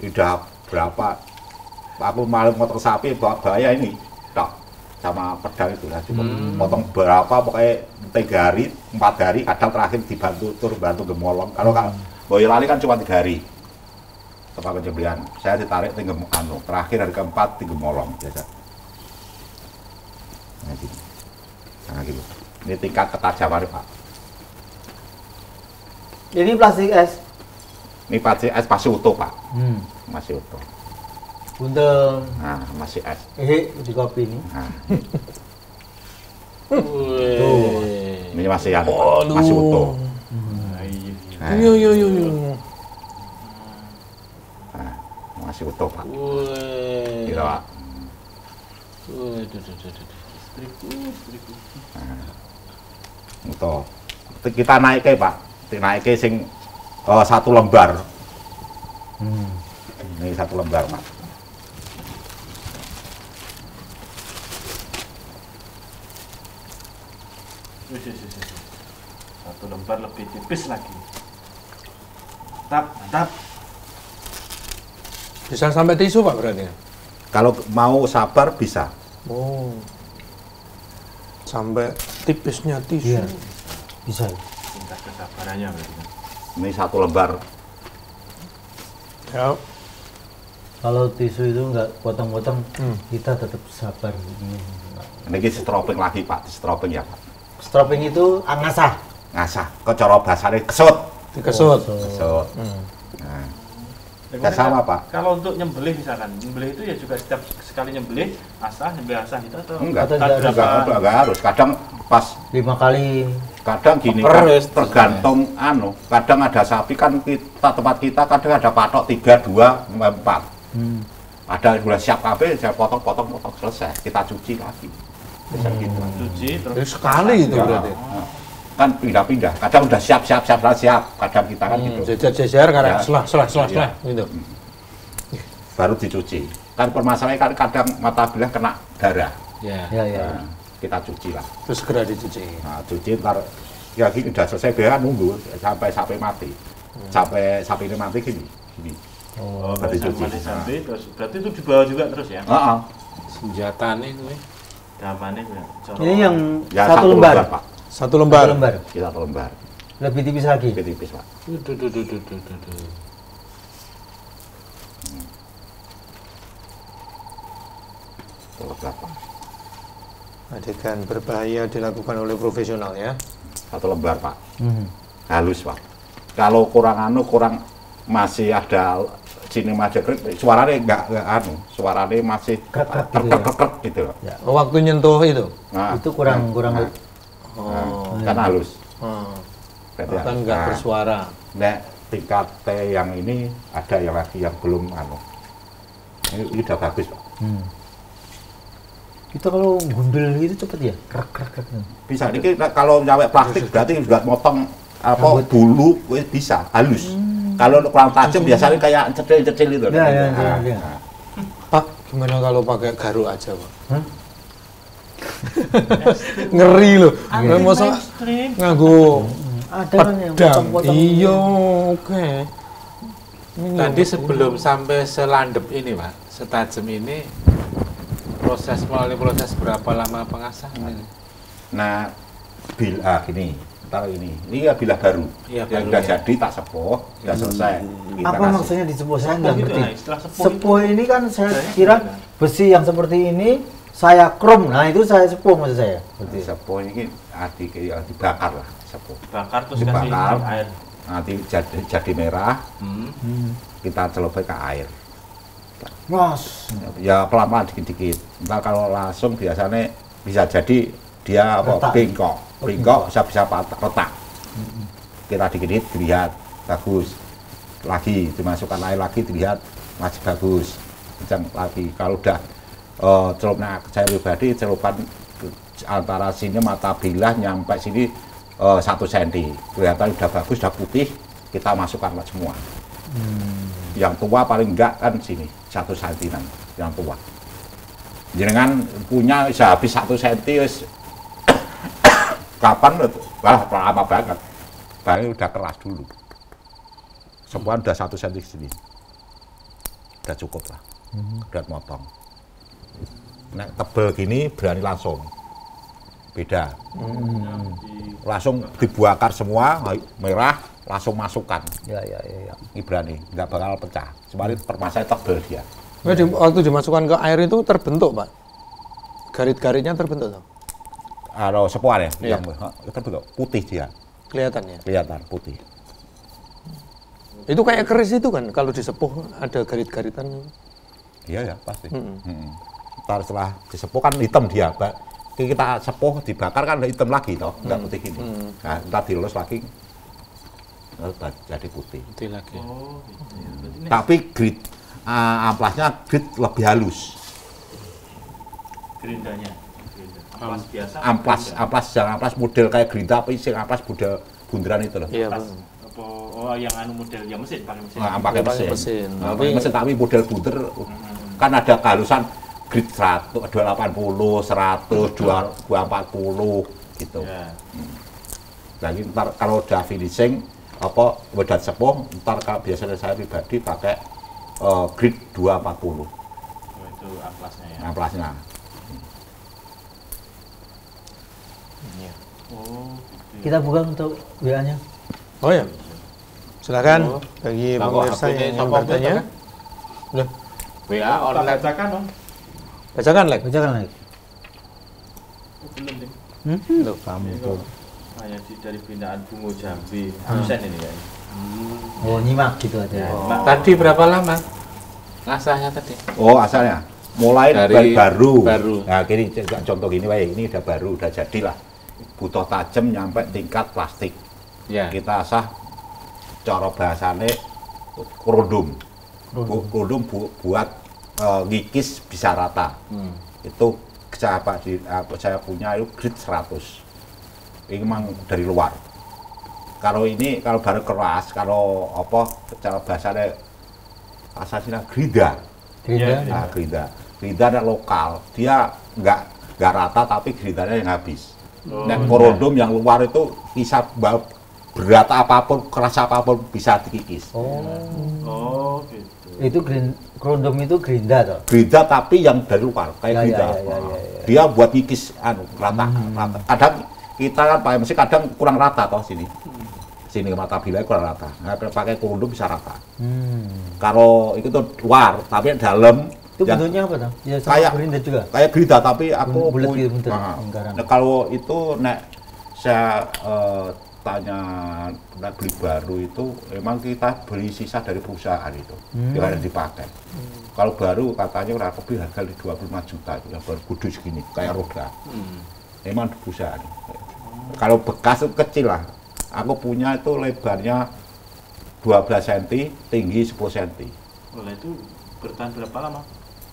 udah berapa? Aku malam motong sapi bahaya ini, tok sama pedang itu ya cukup potong berapa pokoknya 3 hari 4 hari kadang terakhir dibantu tur bantu gemolong kalau Boyolali kan cuma 3 hari tempat penyembelihan. Saya ditarik tinggal terakhir hari keempat tinggal molong biasa. Nah, gini. Nah, gitu. Ini tingkat ketajaman Pak. Ini plastik es. Ini plastik es masih utuh Pak, masih utuh. Untuk Nah, masih es. di kopi ini. Nah, Wih. ini masih ada Pak, masih utuh. Nah, Yo. nah, masih utuh Pak. Wih. Gitu Pak. Wih, duh. Utuh. Kita naiknya Pak, naiknya sing 1 lembar. Ini 1 lembar Pak. Wis. 1 lembar lebih tipis lagi. Mantap. Bisa sampai tisu Pak berarti? Kalau mau sabar bisa. Oh. Sampai tipisnya tisu. Iya. Bisa. Tingkat kesabarannya berarti kan. Ini 1 lembar. Ya. Kalau tisu itu nggak potong-potong, kita tetap sabar. Ini stroping lagi Pak, di stroping ya Pak. Stropping itu ngasah. Ngasah, ke cara bahasanya kesut. Dikesut. Kesut. Nah, Ya, nggak sama Pak. Kalau untuk nyembelih misalkan, nyembelih itu ya juga setiap sekali nyembelih nyembelih asah gitu atau Enggak, Atau ada tidak berapa? enggak harus. Kadang pas 5 kali. kadang gini kan tergantung kadang ada sapi kan tempat kita kadang ada patok 3, 2, 4. Ada yang sudah siap kabeh, saya potong selesai, kita cuci lagi. Bisa gitu. Cuci terus Jadi sekali itu Ya, berarti. kan pindah-pindah, kadang udah siap, kadang kita kan gitu. Jejer-jejer karena Ya. selah gitu. Baru dicuci. Kan permasalahannya kan kadang mata bilah kena darah. Ya. Ya. Nah, kita cuci lah. Terus segera dicuci. Nah, cuci ntar ya gini udah selesai biar nunggu sampai sapi mati. Sampai sapi ini mati gini. Oh, Berarti berarti cuci. sampai terus berarti itu dibawa juga terus ya. Heeh. Senjata nih gue. Damannya ya. Ini yang Ya 1 lembar. Pak. 1 lembar. 1 lembar. Kita 1 lembar. Lebih tipis lagi. Tipis Pak. Duh. Berapa? Adegan berbahaya dilakukan oleh profesional ya. 1 lembar Pak. Halus Pak. Kalau kurang masih ada sini majekrit, suaranya enggak suaranya masih Krek-krek gitu ya? gitu loh. Oh, waktu nyentuh itu. Nah, Itu kurang Oh. kan halus. Berarti Bahkan halus. nggak Nah, bersuara. nek tingkat T yang ini ada yang lagi yang belum ini udah bagus Pak. Itu kalau gundul gitu cepet ya? Krek. Bisa ini kalau nyawek plastik berarti sudah motong bulu bisa halus. Kalau kurang tajam biasanya kayak cecil itu. Ya. Pak, gimana kalau pakai garuk aja Pak? Ngeri loh. Masa nganggo Ada kan yang pedang. potong-potong. Iya, oke. Tadi sebelum sampai selandep ini Pak, setajam ini melalui proses berapa lama pengasahan ini? Nah, gini, ntar ini ya bilah baru. Iya, Yang baru, udah ya. jadi tak sepuh, udah selesai. Kita Apa kasih. maksudnya disepuh? Saya nggak Sepuh gitu ngerti. lah, istilah sepuh Sepuh ini kan saya kira besi yang seperti ini saya krom. Nah itu saya sepuh maksud saya. Sepuh ini dibakar lah, sepuh. bakar terus Dibakar. kasih air. Nanti jadi merah, kita celupin ke air. Mas. Ya pelan-pelan dikit-dikit. Entah kalau langsung biasanya bisa jadi dia Retak. bengkok bisa retak. Kita dikit dilihat bagus. Lagi dimasukkan air lagi dilihat masih bagus. Kencang lagi. Kalau udah celupnya saya pribadi celupan antara sini mata bilah nyampe sini 1 cm. Kelihatan udah bagus, udah putih, kita masukkan semua. Yang tua paling enggak kan sini 1 cm yang tua. Jenengan punya bisa habis 1 cm kapan wah lama banget. Barangnya udah keras dulu. Semua udah 1 cm sini. Udah cukup lah. Udah motong. Nek tebel gini berani langsung. Beda. Langsung dibakar semua merah langsung masukkan. Ya. Ibrani nggak bakal pecah. Cuma permasalahan tebel dia. Waktu dimasukkan ke air itu terbentuk, Pak. Garit-garitnya terbentuk toh? Kalau sepuan ya, Iya. yang terbentuk putih dia, Kelihatan ya. kelihatan putih. Itu kayak keris itu kan kalau disepuh ada garit-garitan. Iya ya pasti. Ntar setelah disepuh kan hitam dia, Pak. Kita sepuh dibakar kan hitam lagi toh, nggak putih ini. Nah, ntar dilus lagi jadi putih. Putih lagi. Oh, gitu ya. Berarti ini Tapi grit amplasnya grit lebih halus. gerindanya. Amplas biasa. Amplas jangan amplas model kayak gerinda apa sih amplas model bundaran itu loh. Iya, Amplas. Bang. Apa oh yang anu model yang mesin pakai mesin. Pakai Pakai mesin. mesin. Nah, pakai mesin tapi model bunder kan ada kehalusan grit 100, 280, 100, 240 gitu. Ya. Lagi ntar kalau udah finishing apa udah sepuh ntar kalau biasanya saya pribadi pakai grit 240 Oh, itu amplasnya ya. amplasnya. Oh, gitu. Kita buka untuk WA-nya. Oh ya. Silakan Oh. bagi Lah, kok pemirsa HP-nya yang ingin sopong bertanya. kan? Udah, WA online. bacakan dong. bacakan like. Bacakan lagi. Oh, belum deh. Tuh. Kamu tuh. Dari Binaan Bungo Jambi. Absen ini ya. Oh, nyimak gitu aja. Mbak, tadi berapa lama ngasahnya tadi? Oh asalnya mulai Dari baru. baru. Nah gini contoh gini, ini udah baru, udah jadilah. Butuh tajam nyampe tingkat plastik. Ya. Kita asah cara bahasane kerudung. Kerudung buat ngikis bisa rata. Itu saya punya itu grit 100. Ini memang dari luar. Kalau ini kalau baru keras, kalau apa cara bahasanya asasnya gerinda. Gerinda. Nah, gerinda ada lokal. Dia nggak rata tapi gerindanya yang habis. Nah, korondom yang luar itu bisa berat apapun, keras apapun bisa dikikis. Oh, gitu. Itu kerondom itu gerinda toh. Gerinda tapi yang dari luar kayak Ya, gerinda. ya. Dia buat kikis rata. Kadang kita kan pakai mesin kadang kurang rata toh sini. Sini mata bilai kurang rata. Nah, pakai kerudung bisa rata. Kalau itu tuh luar, tapi dalam Itu yang bentuknya apa toh? Ya sama kayak gerinda juga. kayak gerinda tapi aku Bulat punya- gitu, bentuk Nah, lingkaran. nah, kalau itu nek saya tanya nek beli baru itu memang kita beli sisa dari perusahaan itu yang ada dipakai. Kalau baru katanya kurang lebih harga di 25 juta itu yang baru kudus gini kayak roda. Memang di perusahaan. Kalau bekas itu kecil lah. Aku punya itu lebarnya 12 cm, tinggi 10 cm. Oleh itu bertahan berapa lama?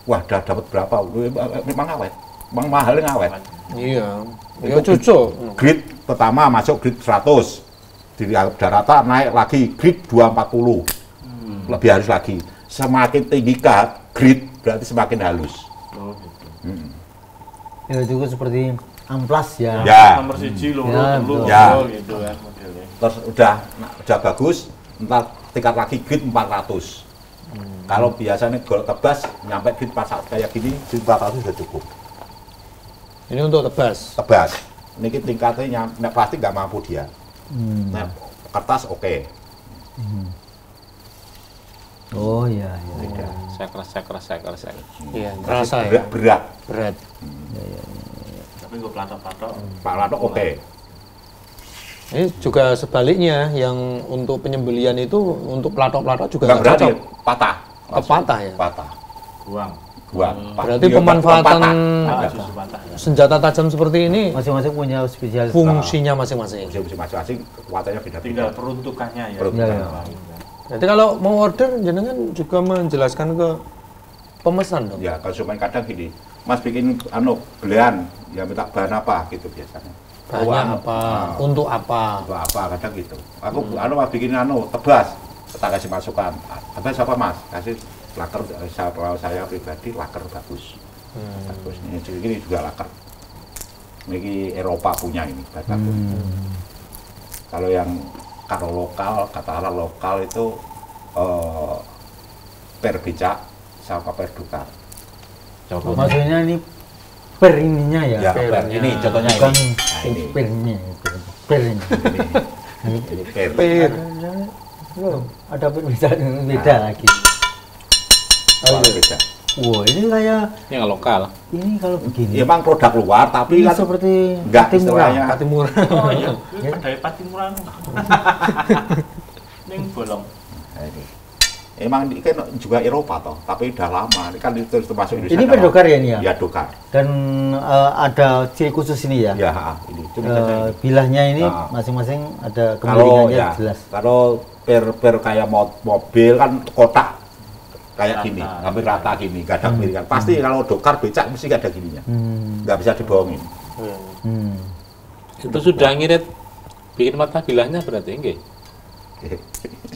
Wah, udah dapat berapa? Memang awet. Memang mahalnya awet. Iya. Ya cocok. Grid pertama masuk grid 100. Di rata naik lagi grid 240. Lebih halus lagi. Semakin tinggi ke grid berarti semakin halus. Oh, gitu. Ya juga seperti amplas ya. Ya. Nomor siji, loro, Ya, telu, betul. Ya. gitu kan modelnya. Terus udah bagus, ntar tingkat lagi grid 400. Kalau biasanya gol tebas nyampe grid 400 kayak gini, grid 400 sudah cukup. Ini untuk tebas. Tebas. Ini tingkatnya nek plastik nggak mampu dia. Nah, kertas oke. Oh iya. Saya keras. Iya, terasa ya. Berat. Berat. Tapi gue platok-platok. Pak Lato oke. Ini juga sebaliknya yang untuk penyembelian itu untuk pelatok-pelatok juga Nggak nggak berani, cocok. patah. Patah ya? Patah. Buang. Buat. Berarti Iya, pemanfaatan patah. Ada susu patah ya. senjata tajam seperti ini Masing-masing punya spesialis. fungsinya masing-masing. Fungsi masing-masing kekuatannya beda-beda. Tinggal peruntukannya ya. Peruntukan. Ya, ya. Jadi kalau mau order jenengan juga menjelaskan ke pemesan dong. Ya, konsumen kadang gini, Mas bikin belian, ya minta bahan apa gitu biasanya. Bahannya apa, untuk apa. Untuk apa, kadang gitu. Aku Mas bikin tebas, kita kasih masukan. Tebas apa Mas? Kasih laker, kalau saya pribadi laker bagus. Bagus, ini juga laker. Ini Eropa punya ini, bagus. Kalau yang katakanlah lokal itu per becak sama per dukar. Maksudnya ini per ininya ya. Ya, per. Ini contohnya Bukan ini. Nah, ini. pernya. Per ini. Ini per. Pir. Loh, ada beda lagi. Oh, beda. Wah, ini kayak Yang lokal. ini kalau begini. Ya, emang produk luar tapi Ini kan seperti enggak Patimura. istilahnya. Patimura. Oh iya, Ya. ada Patimura. Ning bolong. Nah, ini. Emang ini kan juga Eropa toh, tapi udah lama. Ini kan itu termasuk Indonesia. Ini udah pendokar lama. ya ini ya? Ya, dokar. Dan ada ciri khusus ini ya? Ya, ini. Cuma Bilahnya ini Nah. masing-masing ada kalau kemiringannya ya, jelas. kalau per kayak mobil kan kotak kayak gini, Rata. hampir rata gini, gak ada kemiringan. Pasti kalau dokar becak mesti gak ada gininya, nggak bisa dibohongin. Hmm. Itu sudah ngirit bikin mata bilahnya berarti enggak?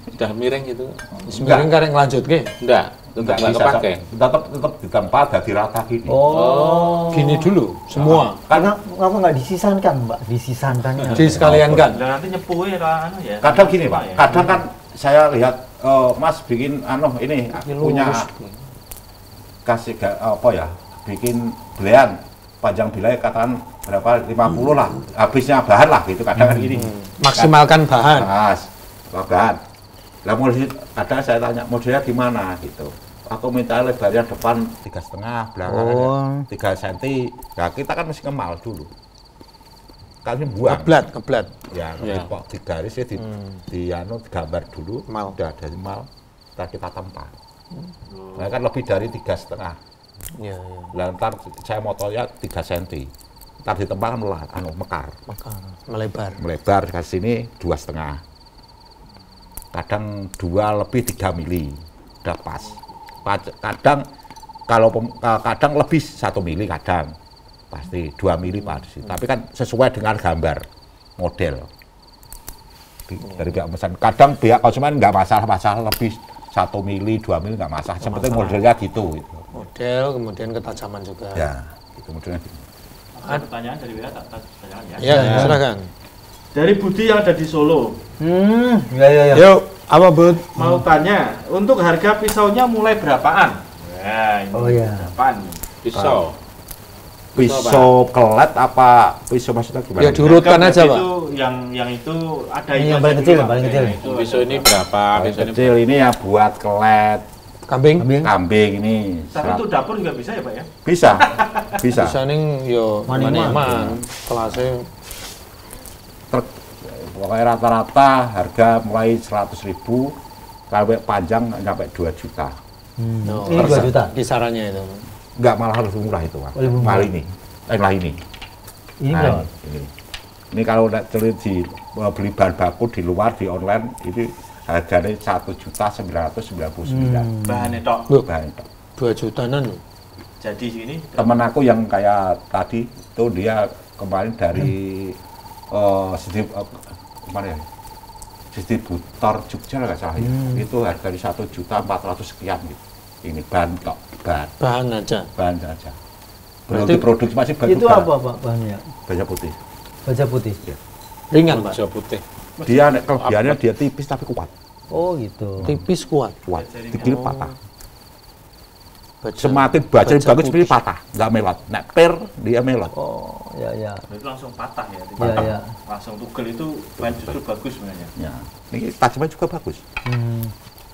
Sudah miring gitu. Miring karek nglanjut ke. Enggak, Nggak enggak bisa, kepake. tetap di tempat jadi rata gini. Oh. Gini dulu semua. Karena ngapa nggak disisankan, Mbak? Disisankan ya. Di sekalian kan. Lah nanti nyepuhe ra anu ya. Kadang gini Pak, Ya. kadang kan saya lihat Mas bikin ini punya kasih apa ya, bikin belian panjang bilai katakan berapa 50 lah, habisnya bahan lah gitu kadang kan gini. Maksimalkan bahan. Mas, bahan. Lah model kadang saya tanya modelnya gimana gitu. Aku minta lebarnya depan 3,5, belakangnya 3 cm. Nah, kita kan mesti kemal dulu. Kami buang. Keblat. Ya, Ya. kok digaris ya di anu gambar dulu, Mal. udah ada mal, kita tempa. Nah, kan lebih dari 3,5. Iya, iya. Lah ntar saya motonya 3 cm. Ntar ditempa kan mekar. Maka melebar. Melebar ke sini 2,5. Kadang 2 lebih 3 mili, udah pas. Kadang kadang lebih 1 mili kadang. Pasti 2 mili pasti. Tapi kan sesuai dengan gambar model dari pihak pemesan. Kadang pihak konsumen nggak masalah lebih 1 mili 2 mili nggak masalah. Seperti modelnya gitu. Model kemudian ketajaman juga. Ya, itu modelnya. Gitu. Ada pertanyaan dari WA tak tanyakan ya. Ya, silakan. Dari Budi yang ada di Solo. Ya. Yuk, apa Bud? Mau tanya, untuk harga pisaunya mulai berapaan? Nah, ini Oh, iya. berapaan? Pisau. Pisau kelet apa pisau maksudnya gimana? Ya diurutkan Harga aja, berarti Pak. Itu yang itu ada Ini itu yang aja paling dulu, kecil, Pak. paling Ya, kecil. itu Pisau ini berapa? Pisau ini Kecil ini ya buat kelet Kambing? kambing ini. Tapi untuk dapur juga bisa ya Pak ya? Bisa, bisa. Bisa ning yo Maniman. maniman. Kelasnya Pokoknya rata-rata harga mulai 100.000 sampai panjang sampai 2 juta. no, Ini 2 juta. kisarannya itu. Enggak, malah harus murah itu, Pak. Lebih murah. Malah ini. Lah ini. Ini Nah, berapa? ini kalau udah beli bahan baku di luar di online itu harganya 1.999.000. Bahannya tok. Loh, Bahan itu. 2 jutaan. Jadi sini Temen aku yang kayak tadi itu dia kemarin dari kemana ya? Distributor Jogja nggak salah ya. Itu harganya 1.400.000 sekian gitu. Ini bahan tok, Bahan aja. bahan saja. Belum Berarti diproduksi masih baru Itu apa, Pak, bahannya? baja putih. Baja putih. Ringan, Pak. Pisau putih. Dia kelebihannya dia tipis tapi kuat, Oh, gitu. Tipis kuat. dikit patah. Baja- Semakin baja baja bagus putih. ini patah, nggak melot. Nek per dia melot. Oh, ya. itu langsung patah ya. Ya. Langsung tugel itu bahan justru bagus sebenarnya. Ya. Ini tajamnya juga bagus.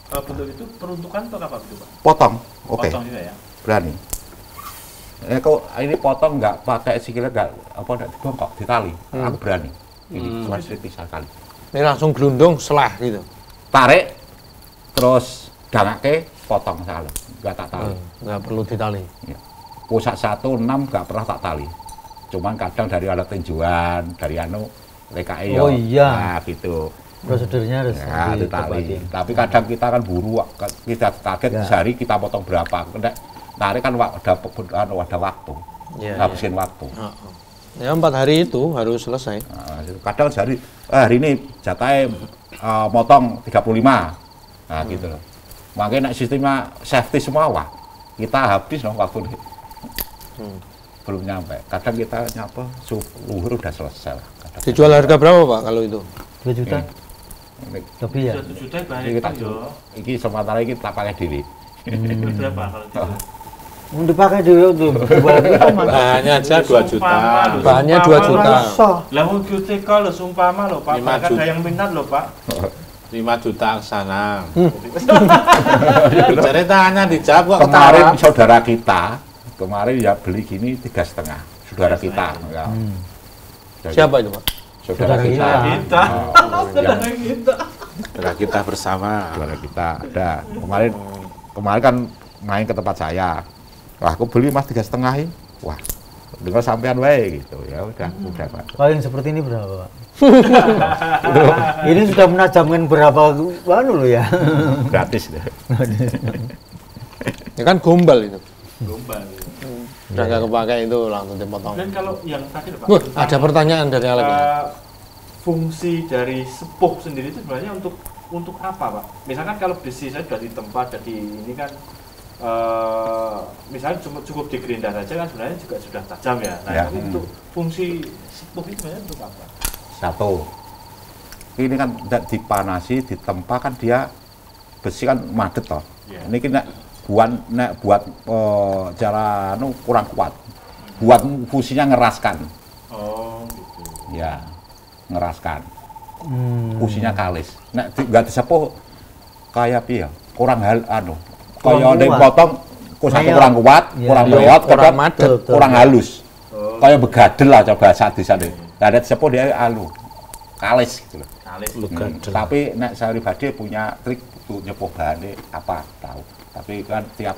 Bentuk itu peruntukan untuk apa gitu Pak? Potong, oke, Potong juga ya. berani. Kok ini potong nggak pakai sikilnya nggak apa nggak dibongkok, ditali. Aku berani. Ini cuma sedikit kali. Ini langsung gelundung selah gitu. Tarik, terus dangake, potong sekali, nggak tak tali. Nggak perlu ditali. Ya. Pusat 16 nggak pernah tak tali. Cuman kadang dari alat tinjuan, dari TKI. Oh, iya. Nah, gitu. Prosedurnya harus Ya, ditali. ditepati. Tapi kadang kita kan buru, kita kaget Ya. sehari kita potong berapa. Tarik kan ada waktu, Iya, habisin waktu. Ya 4 hari itu harus selesai. Nah, kadang sehari, hari ini jatahnya motong 35. Nah, gitu loh. Makanya sistemnya safety semua, wah, kita habis loh waktu ini. Belum nyampe. Kadang kita nyapa, luhur udah selesai lah. Kadang. Dijual harga berapa, Pak, kalau itu? 2 juta Ini, lebih ya. 1 juta bahan ini kita itu yo. ini sementara ini kita pakai diri. Berapa kalau itu? Dipakai dulu tuh. Bahannya aja 2 juta. Bahannya 2 juta. Lah wong QTK lho sumpama lho Pak, 5 bahkan juta. ada yang minat lho Pak. 5 juta sana. Ceritanya dijawab kok Kemarin ketawa. saudara kita kemarin ya beli gini 3,5. Saudara kita. Ya. Jadi, Siapa itu, Pak? Saudara Saudara kita. Kita. Oh, yang Kita. Saudara kita bersama. saudara kita ada. Kemarin kan main ke tempat saya. Wah, aku beli Mas 3,5. Wah, dengar sampean wae gitu. Ya udah Pak. Kalau yang seperti ini berapa, Pak? Ini sudah menajamkan berapa anu lo ya? Gratis deh. Ya kan gombal itu. Gombal. Udah nggak kepakai itu langsung dipotong. Dan kalau yang tadi lho, Pak. Wah, tentang, ada pertanyaan dari Alex. fungsi dari sepuh sendiri itu sebenarnya untuk apa, Pak? Misalkan kalau besi saya sudah ditempa jadi ini kan misalnya cukup di gerinda saja kan sebenarnya juga sudah tajam ya. Nah, Ya. tapi untuk fungsi sepuh itu sebenarnya untuk apa? Satu. Ini kan tidak dipanasi, ditempa kan dia besi kan madet toh. Ya. Ini kan buat cara kurang kuat. Buat fungsinya ngeraskan. Oh, gitu. Ya, ngeraskan. Fungsinya kalis. Nek nggak disepuh kayak piye? Kurang Kurang kayak nek kuat. potong satu Kayak- kurang kuat, Ya, kurang ya, lewat, kurang madet. kurang halus. Oh, Kayak begadel lah coba saat di sana. Nah, ada disepuh dia kalis gitu loh. kalis. Tapi nek saya pribadi punya trik untuk nyepuh bahannya apa tahu. Tapi kan tiap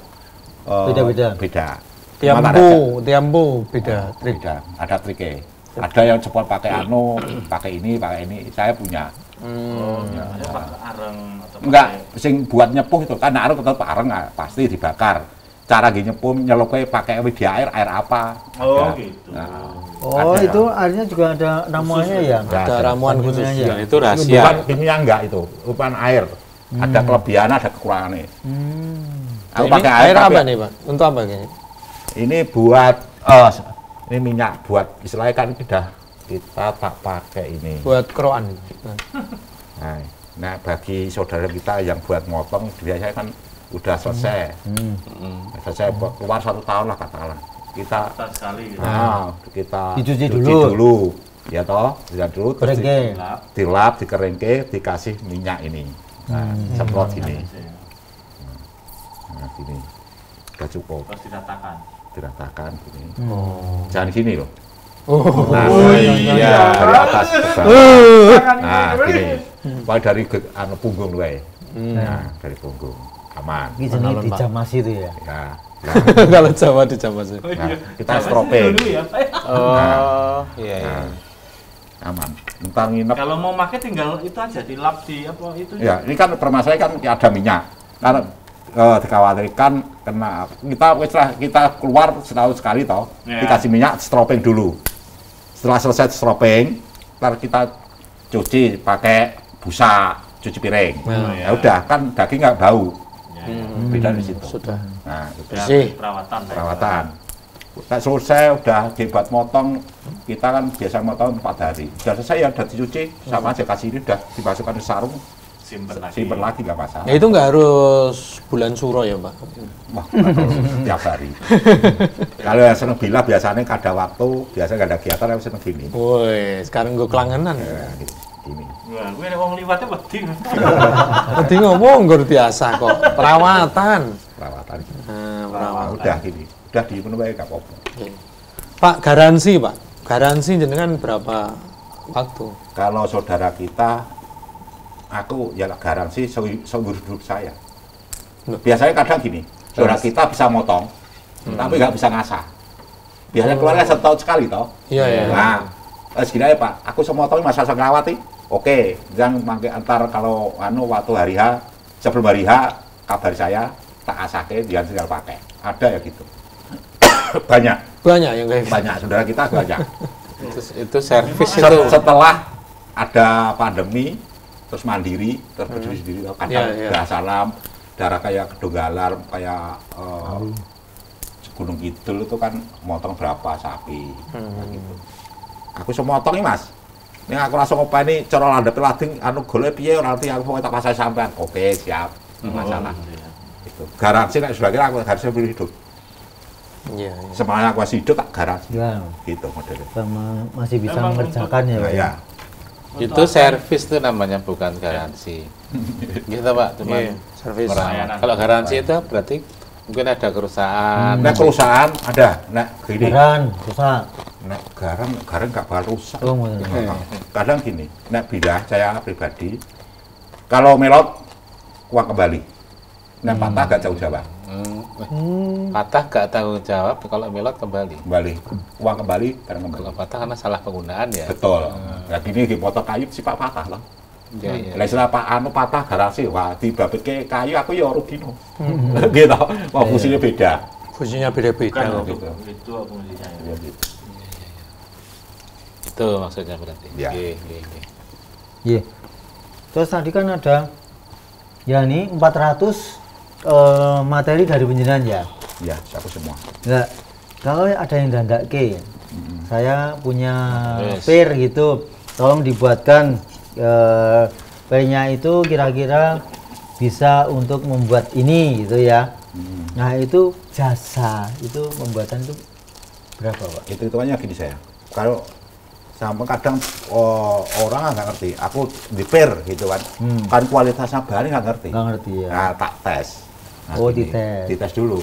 Beda-beda. Beda. Cuma tak ada- Tiampu beda trik. beda. Ada triknya. Ada yang cepat pakai pakai ini. Saya punya. Oh, misalnya pakai areng atau Enggak, sing buat nyepuh itu kan areng tetap areng pasti dibakar. Cara nyepuh nyelupnya pakai media air apa? Oh, Ada. gitu. Nah, Oh, ada. itu airnya juga ada namanya ya? Ada. Ada ramuan khusus. Kandungannya. Ya, itu Bukan rahasia. kimia enggak itu, bukan air. Ada kelebihan, ada kekurangannya. Aku Ini pakai air tapi apa nih, Pak? Untuk apa ini? Ini buat ini minyak buat istilahnya kan kita tak pakai ini. Buat keroan. Nah, bagi saudara kita yang buat motong biasanya kan udah selesai. Selesai keluar 1 tahun lah katakanlah. Kita Atas sekali gitu. kita Dicuci cuci dulu. dulu. Ya toh, cuci dulu terus Berengke. Gelap. dilap, dikeringke, dikasih minyak ini. Nah, semprot gini. Nah, gini. Udah cukup. Terus diratakan. Diratakan gini. Jangan gini loh. Oh, Nah, iya. dari atas ke bawah. Nah, gini. Pokoknya dari punggung wae. Nah, dari punggung. Aman. Ini jenis dijamasi itu ya? Ya. kalau Jawa di Jawa sih. Nah, kita Jawa stroping. dulu ya, Pak. Oh, iya iya. Nah, aman. Entar nginep. Kalau mau pakai tinggal itu aja dilap di apa itu. Ya, ini kan permasalahan kan ada minyak. Karena dikhawatirkan kena kita keluar setahun sekali toh, Ya. dikasih minyak stroping dulu. Setelah selesai stroping, ntar kita cuci pakai busa cuci piring. Ya udah kan daging nggak bau. Ya, Beda di situ. Sudah. Nah, itu Bersih. perawatan. perawatan. Nah, selesai udah dibuat motong, kita kan biasa motong 4 hari. Sudah selesai ya udah dicuci, sama aja kasih ini udah dimasukkan ke sarung, simpen lagi nggak masalah. Ya itu nggak harus bulan suro ya, Pak. Wah, tiap hari. Kalau yang seneng bila biasanya kada waktu, biasa nggak ada kegiatan, yang seneng gini. Woi, sekarang gue kelangenan. Ya, gini. Wah, gue nek wong liwatnya wedi. Tadi ngomong gue biasa kok. Perawatan. Perawatan. Nah, perawatan. Udah gini, udah dipenuhi nggak apa-apa. Pak, garansi, Pak. Garansi jenengan berapa waktu? Kalau saudara kita, aku ya garansi seumur hidup saya. Loh. Biasanya kadang gini, saudara kita bisa motong, tapi nggak bisa ngasah. Biasanya keluarnya 1 tahun sekali toh. Iya, iya. Nah, segini aja Pak, aku semotong masa ngawati. Oke, jangan pakai antar kalau waktu hari H, sebelum hari H, kabar saya tak asake, dia tinggal pakai. Ada ya gitu. Banyak, Banyak yang kayak gitu. banyak saudara kita banyak. Itu servis itu. Setelah ada pandemi, terus mandiri, terus berdiri sendiri, kadang Iya, iya. darah salam, darah kayak Kedunggalar, kayak Gunung Kidul itu kan motong berapa sapi, gitu. Aku semua motong nih Mas. Ini aku langsung ngopeni cara landhep lading, golek piye ora ngerti aku tak pasang sampean. Oke, siap. Nggak masalah. Itu. Garansi nek sudah kira aku harus seumur hidup. Iya. Semuanya aku masih hidup tak garasi. Ya, Gitu modelnya. sama masih bisa Memang mengerjakan ya, Nah, Pak. ya. Itu servis tuh namanya, bukan garansi. Gitu Pak, cuma Iya, servis. merawat. Kalau garansi itu berarti mungkin ada kerusakan. Nek perusahaan ada, nek gini, Garan, susah. nek garam nggak bakal rusak. Oh, ngoten. Kadang gini, nek bila saya pribadi, kalau melot uang kembali, nek patah gak jauh jawab, Patah gak tanggung jawab, kalau melot kembali. uang kembali, barang kembali. Kalau patah karena salah penggunaan ya. Betul. Nah gini di motor kayu sifat patah lah. Iya, iya. Lah istilah Pak anu patah garasi, wah dibabitke kayu aku ya rugi no. Gitu. Mau fungsinya beda. Fungsinya beda-beda. Bukan kok. itu fungsinya. Ya, gitu. Itu maksudnya berarti. Ya. Oke. Iya. Terus tadi kan ada ya ini 400 materi dari penjenengan ya. Ya, aku semua. Enggak. Kalau ada yang dandake, saya punya Yes. pir gitu, tolong dibuatkan pirnya itu kira-kira bisa untuk membuat ini gitu ya. Nah itu jasa itu pembuatan itu berapa Pak? Itu hitungannya gini saya. Kalau sampai kadang orang nggak ngerti, aku di gitu kan. Kan kualitasnya bahannya nggak ngerti. Nggak ngerti ya. Nah, tak tes. Nah, Oh, gini, dites. Dites dulu.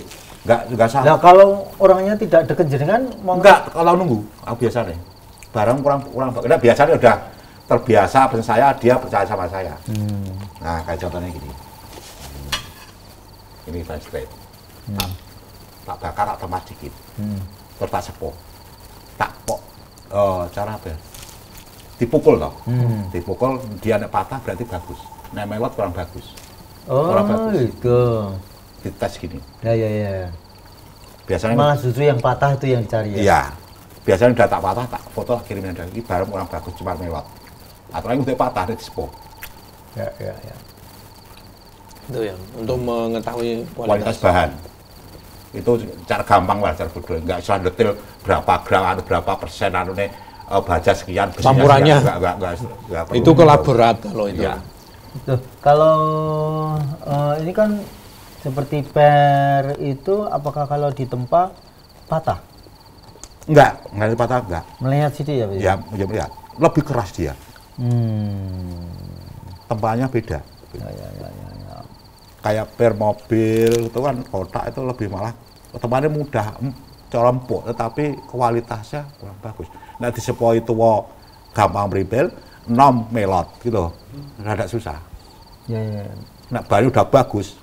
Nggak salah. Nah kalau orangnya tidak deket jenengan mau Enggak, kalau nunggu, aku biasa nih. Barang kurang nah, biasanya udah terbiasa pesan saya, dia percaya sama saya. Nah, kayak contohnya gini. Ini ban straight. Tak bakar atau mas dikit. Terus tak sepo. Tak pok. Cara apa ya? Dipukul toh. Dipukul, dia nek patah berarti bagus. Nek melot kurang bagus. Oh kurang bagus. itu. Dites gini. Ya. Biasanya Malah justru yang patah itu yang dicari ya. iya. Biasanya udah tak patah, tak foto kirimin dari ini barang kurang bagus cuma melot. Atau yang udah patah di sepo. Ya. Itu ya, untuk mengetahui Kualitas bahan. Itu cara gampang lah, cara bodoh. Enggak usah detail berapa gram, berapa persen baja sekian, besinya Campurannya. sekian. Enggak perlu. Itu kolaborat kalau itu. Iya. Tuh, kalau ini kan seperti per itu apakah kalau ditempa patah? Enggak patah enggak. Melihat situ ya, Pak? Ya, lihat. Lebih keras dia. Tempanya beda. Ya. Kayak per mobil itu kan kotak itu lebih malah tempatnya mudah, empuk, tetapi kualitasnya kurang bagus. Nah di sepo itu gampang berimpil, nom melot gitu, rada susah. Ya. Nah baru udah bagus,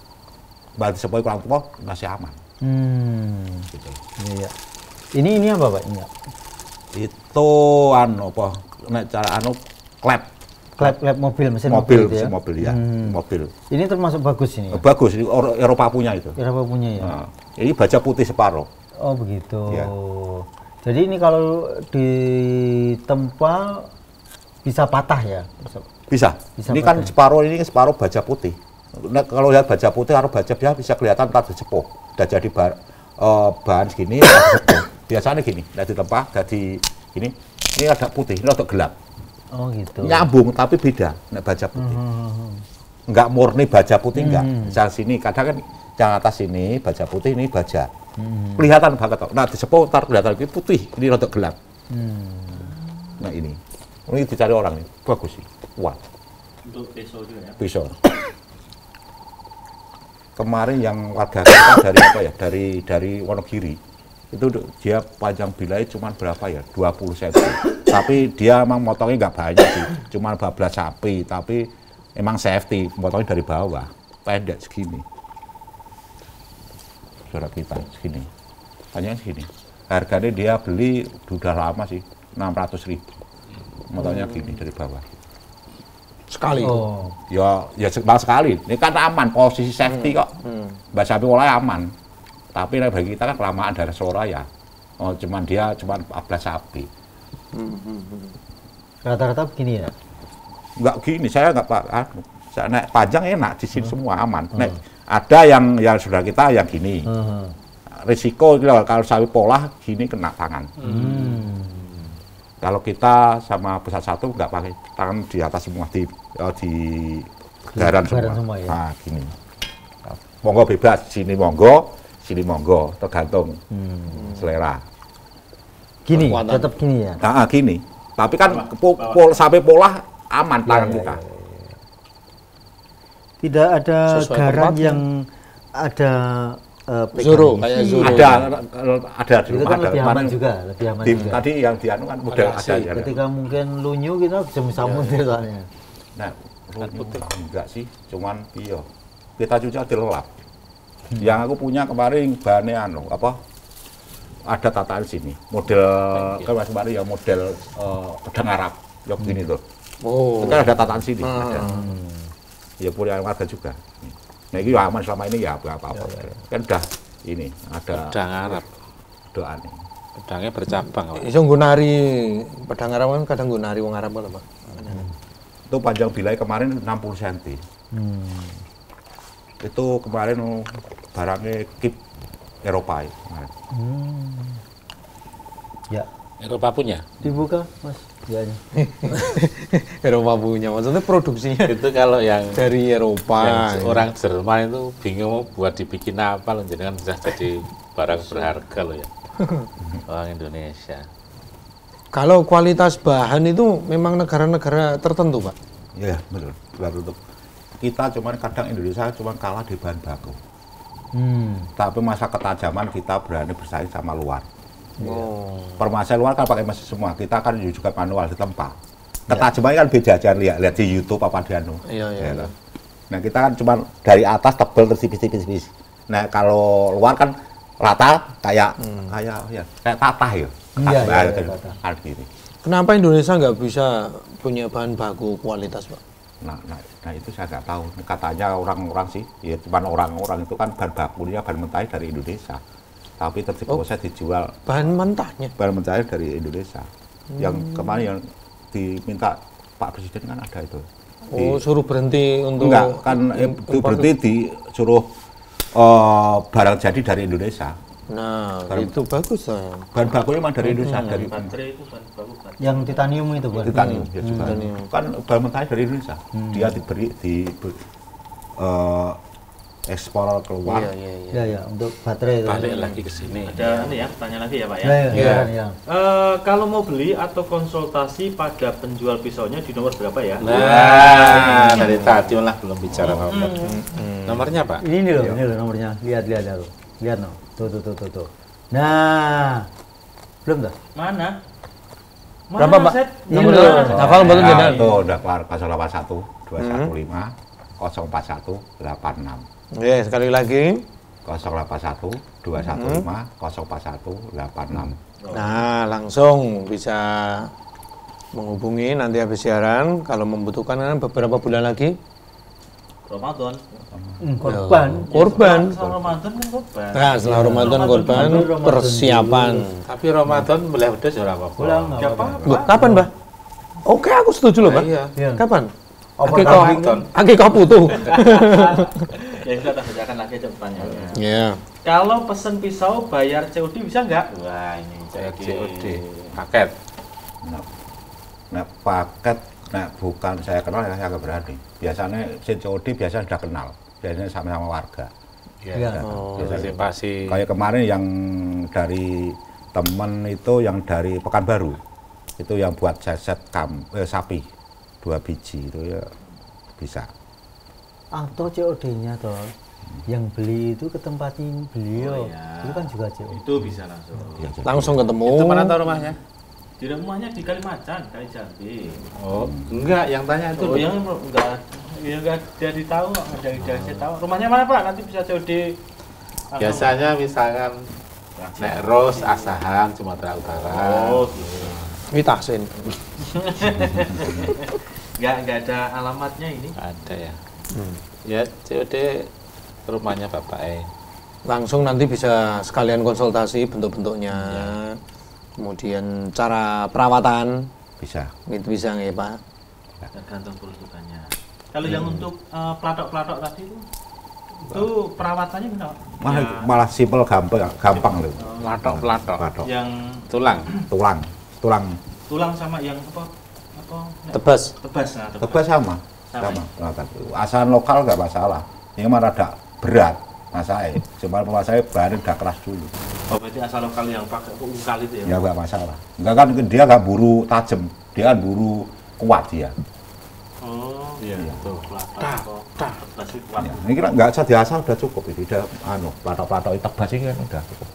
berarti sepo kurang tua masih aman. Gitu. Ya. Ini apa Pak? Ini. Itu apa? Nek cara klep mobil, mesin mobil itu ya? mobil ya, mobil. Ini termasuk bagus ini. Bagus, ini Eropa punya itu. Eropa punya ya. Nah, ini baja putih separuh. Oh begitu. Ya. Jadi ini kalau ditempa bisa patah ya? Bisa. Bisa Ini kan patah. separuh baja putih. Nah, kalau lihat baja putih atau baja biasa bisa kelihatan tadi sepuh. Udah jadi bahan segini, sepuh. Biasanya gini, udah ditempa, jadi gini. Ini ada putih, ini ada gelap. Oh gitu. Nyambung tapi beda. Nek baja putih. Enggak murni baja putih enggak. Yang sini kadang kan yang atas ini baja putih, ini baja. Kelihatan banget. Nah di sepuh ntar kelihatan ini putih, ini rada gelap. Nah ini dicari orang nih, bagus sih, kuat. Untuk pisau juga ya. Pisau. Kemarin yang warga kita dari apa ya, dari Wonogiri itu dia panjang bilai cuma berapa ya, 20 cm. Tapi dia emang motongnya nggak banyak sih, cuma 12 sapi, tapi emang safety, motongnya dari bawah, pendek segini. Saudara kita segini, hanya segini. Harganya dia beli sudah lama sih, 600.000. Motongnya gini dari bawah. Sekali. Oh. Ya malah sekali. Ini kan aman, posisi safety kok. Mbak sapi mulai aman. Tapi bagi kita kan kelamaan dari Surabaya. Oh, dia cuma 14 sapi. Rata-rata begini ya? Enggak gini, saya enggak saya naik panjang enak di sini semua aman. Ada yang sudah kita yang gini. Risiko kalau sapi pola gini kena tangan. Kalau kita sama pusat satu enggak pakai tangan di atas semua di garan semua. semua ya? Nah, gini. Monggo bebas sini monggo. sini monggo, tergantung selera. Gini, Kekuatan. tetap gini ya. Nah, gini. Tapi kan sampai pola aman tangan kita. Tidak ada Sesuai garam tempatnya. yang ada Zoro, pegang kayak isi. Zoro. Ada di Itu rumah kan ada. lebih aman Kemarin juga, lebih aman juga. tadi yang di anu kan model Ada ada sih, ya. Ketika mungkin lunyu kita bisa muntir soalnya. Nah, putih enggak sih, cuman iya. Kita cuci dilelap. Yang aku punya kemarin bahannya anu apa? Ada tataan sini. Model kan Mas kemarin ya model pedang Arab. Ya begini tuh. Oh. Kan ada tataan sini, ada. Ya punya warga juga. Nah, ini ya aman selama ini ya apa-apa. Kan udah ini ada Pedang Arab. doa nih. Pedangnya bercabang, Pak. Iso nggo nari pedang Arab kan kadang nggo nari wong Arab lho, Pak. Itu panjang bilai kemarin 60 cm. Itu kemarin barangnya kip Eropa ya, kemarin. Ya, Eropa punya. dibuka Mas. Ya. Eropa punya, maksudnya produksinya Itu kalau yang dari Eropa. yang orang Jerman itu bingung mau buat dibikin apa loh, jadi kan bisa jadi barang berharga loh ya. Orang Indonesia. Kalau kualitas bahan itu memang negara-negara tertentu, Pak. Iya, betul. Baru tutup. Kita cuman kadang Indonesia cuma kalah di bahan baku. Tapi masa ketajaman kita berani bersaing sama luar. Oh. Permasalahan luar kan pakai mesin semua. Kita kan juga manual di tempat. Ketajaman kan beda aja lihat di YouTube apa di anu. Iya, iya. Ya, nah, kita kan cuma dari atas tebel terus tipis-tipis. Nah, kalau luar kan rata kayak kayak tatah ya. Iya, Nah, iya, gitu. tatah. Kan gini. Kenapa Indonesia nggak bisa punya bahan baku kualitas, Pak? Nah, itu saya nggak tahu. Katanya orang-orang sih, ya cuma orang-orang itu kan bahan bakunya bahan mentah dari Indonesia. Tapi tetap proses dijual Bahan mentahnya. bahan mentah dari Indonesia. Yang kemarin yang diminta Pak Presiden kan ada itu. Oh, suruh berhenti untuk Enggak, kan itu berarti disuruh barang jadi dari Indonesia. Nah, itu bagus lah. Bahan bakunya memang dari Indonesia, dari Baterai itu bahan baku kan. Yang titanium itu bukan? titanium. Ya, juga. titanium. Kan bahan mentah dari Indonesia. Dia diberi ekspor keluar. Iya, iya, iya. Ya, ya, untuk baterai itu. Balik lagi ke sini. Ada ini ya, pertanyaan lagi ya Pak ya. Ya, ya, Iya. ya. Kalau mau beli atau konsultasi pada penjual pisaunya di nomor berapa ya? Nah, dari tadi malah belum bicara nomor. Nomornya Pak? Ini loh nomornya. Lihat tuh. Lihat no. Tuh. Nah, belum tuh? Mana? Berapa, Pak? Set? Nomor Ini itu. mana? Hafal betul Ya, tidak? itu udah keluar 081 215 041 86. Oke, sekali lagi. 081 215 041 86. Nah, langsung bisa menghubungi nanti habis siaran. Kalau membutuhkan kan beberapa bulan lagi. Ramadan. Korban. Korban. Setelah Ramadan kan korban. Nah, setelah Ramadan korban, Ramadan persiapan. Tapi Ramadan boleh pedas ya apa? Pulang Gak apa? apa-apa. Loh, kapan, Mbah? Oke, aku setuju loh, Pak. Iya. Iya. Kapan? Ramadan. Akikah putu. Ya sudah, tak bacakan lagi aja pertanyaannya. Ya. Kalau pesen pisau bayar COD bisa nggak? Wah ini COD paket. Nah, paket, nah bukan saya kenal ya saya nggak berani. Biasanya COD biasanya sudah kenal, biasanya sama-sama warga. Iya. Partisipasi. Kayak kemarin yang dari temen itu yang dari Pekanbaru, itu yang buat set sapi 2 biji itu ya bisa. Atau COD-nya toh yang beli itu ke tempat beliau. iya. Itu kan juga COD. Itu bisa langsung. Ya, jadi- Langsung ketemu. Itu mana tahu rumahnya? Di rumahnya di Kalimacan, Kalijati. Oh, enggak, yang tanya itu. Oh yang enggak, ya enggak jadi tahu, enggak jadi tahu. Rumahnya mana Pak? Nanti bisa COD. Biasanya misalkan Nek Ros, Asahan, Sumatera Utara. Oh, gitu. Ini Tahsin. Enggak ada alamatnya ini. Ada ya. Ya, COD rumahnya Bapak Langsung nanti bisa sekalian konsultasi bentuk-bentuknya. Kemudian cara perawatan bisa. itu bisa nggak ya, Pak? Tergantung peruntukannya. Kalau yang untuk pelatok-pelatok tadi itu perawatannya gimana Pak? Malah simpel gampang loh. Pelatok. Pelatok. Yang Tulang. Tulang sama yang apa? Tebas. Tebas. Nah, tebas sama. Sama. Asalan lokal nggak masalah. Ini mah rada berat. masalah. Cuma saya bahannya udah keras dulu. Oh, berarti asal lokal yang pakai ungkal itu ya? Ya nggak masalah. Enggak kan dia nggak buru tajam, dia kan buru kuat dia. Oh, Iya, betul. kelapa atau tebas itu kuat. Ya, ini kira nggak usah diasah udah cukup ini udah plato-plato tebas ini kan udah cukup.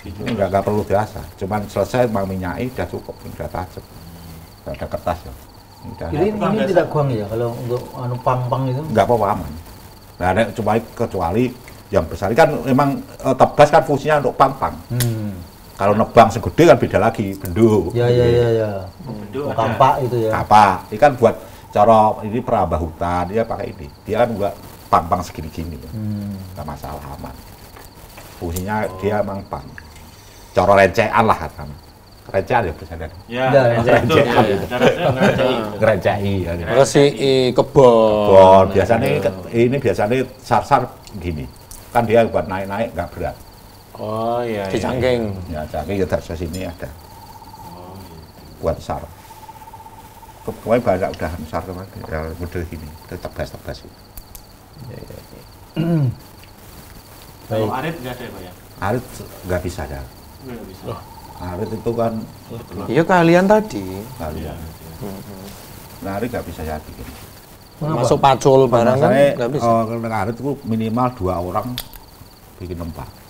Ini nggak perlu diasah, cuman selesai mau minyai udah cukup, udah tajam, udah ada kertas ya. Ini tidak guang ya kalau untuk pang-pang itu? Nggak apa-apa aman. Nah, ada cuma kecuali yang besar kan memang tebas kan fungsinya untuk pang-pang. Kalau nebang segede kan beda lagi, benduk. Ya. Benduk ada. Kampak itu ya. Apa? Ini kan buat cara ini perambah hutan dia pakai ini. Dia kan buat pang-pang segini-gini. Nggak masalah aman. Fungsinya dia memang pang. Cara rencean lah kan. Rencean ya bisa dari. Ya, Ya, Ngerencai. Resi kebon. Kebon. Biasanya sar-sar gini. Kan dia buat naik-naik nggak berat. Oh iya. Di cangking. Ya, cangking ya dari sini ada. Buat sar. Pokoknya banyak udah sar kemarin. Ya model gini. Tebas-tebas. Kalau arit nggak ada ya, Pak ya? Arit nggak bisa ya. Nggak bisa. Arit itu kan Iya kalian tadi. kalian. Nah, arit nggak bisa jadi. Gitu. Masuk pacul barang kan nggak bisa. Kalau arit itu minimal 2 orang bikin tempat.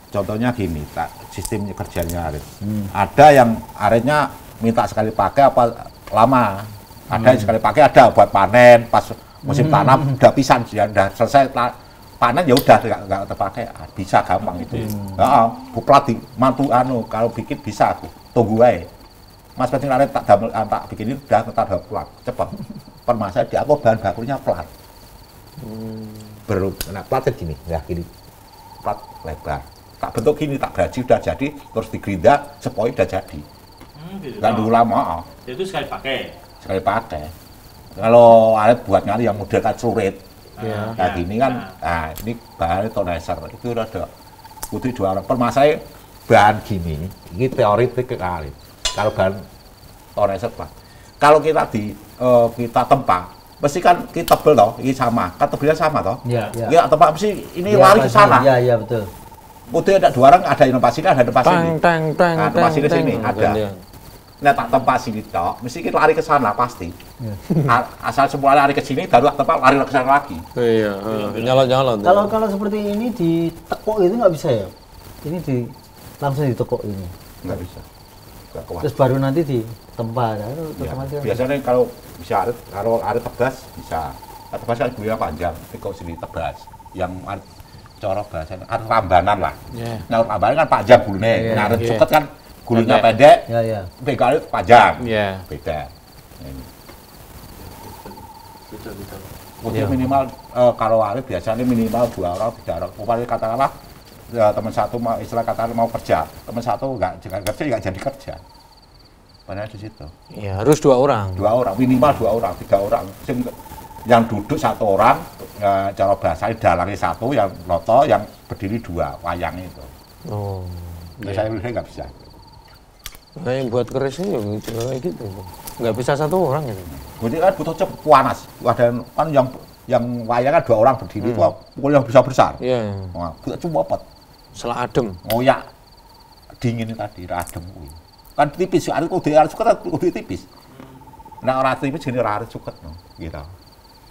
Contohnya gini, sistem kerjanya arit. Ada yang aritnya minta sekali pakai apa lama. Ada yang sekali pakai ada buat panen pas musim tanam udah pisan ya udah selesai panen ya udah nggak terpakai. Bisa gampang itu. Buplat di mantu kalau bikin bisa aku tunggu aja. Mas penting arit tak bikin ini udah ntar plat cepat. Permasalahan di aku bahan bakunya plat. Nah platnya gini, ya gini plat lebar. Tak bentuk gini, tak gaji udah jadi, terus digerinda, sepoi udah jadi. Gitu. Nggak dulu lama. Itu sekali pakai. Sekali pakai. Kalau alat buat nyari yang model kan surit, kayak gini kan, nah ini bahan toneser itu udah ada. Putih 2 orang. Permasalahan bahan gini, ini teoritik kali. Kalau bahan toneser plat. Kalau kita kita tempa, mesti kan kita tebel toh, ini sama, kan tebelnya sama toh. Iya. Tempa mesti ini lari ke sana. Iya, betul. Putih ada 2 orang, ada yang tempat sini, ada tempat sini. Tang. Nah, tempat sini ada. Nah, tak tempat sini toh, mesti kita lari ke sana pasti. Asal semua lari ke sini, baru tempat lari ke sana lagi. Iya, nyalon-nyalon. Kalau seperti ini ditekuk itu nggak bisa ya? Ini langsung ditekuk ini. Nggak bisa. Nggak kuat. Terus baru nanti ditempa. Ya, biasanya kalau bisa arit, kalau arit tebas bisa. Arit tebas kan gulungnya panjang, tapi kalau sini tebas. Yang arit cara bahasanya arit rambanan lah. Nah, rambanan kan panjang gulungnya. Nah, arit suket kan gulungnya pendek. Iya. Beda arit panjang. Iya. Beda. Ini. Betul. Minimal kalau arit biasanya minimal 2 orang, 3 orang. Umpamanya katakanlah ya, teman satu mau istilah katakan mau kerja, teman satu nggak jadi kerja. Padahal di situ. Iya, harus 2 orang. 2 orang, minimal 2 orang, 3 orang. Yang duduk 1 orang, cara bahasanya dalangnya 1, yang loto, yang berdiri 2, wayang itu. Oh. Saya nggak bisa. Nah, yang buat kerisnya ya juga kayak gitu. Nggak bisa 1 orang gitu. Jadi kan butuh cepet panas. Ada kan yang wayang kan 2 orang berdiri, pukul yang besar. Iya. Wah, butuh cepet. Selah adem. Ngoyak dingin tadi, adem kuwi. Kan tipis, arek kudu tipis. Nah, ora tipis jenenge ora arek suket no, gitu.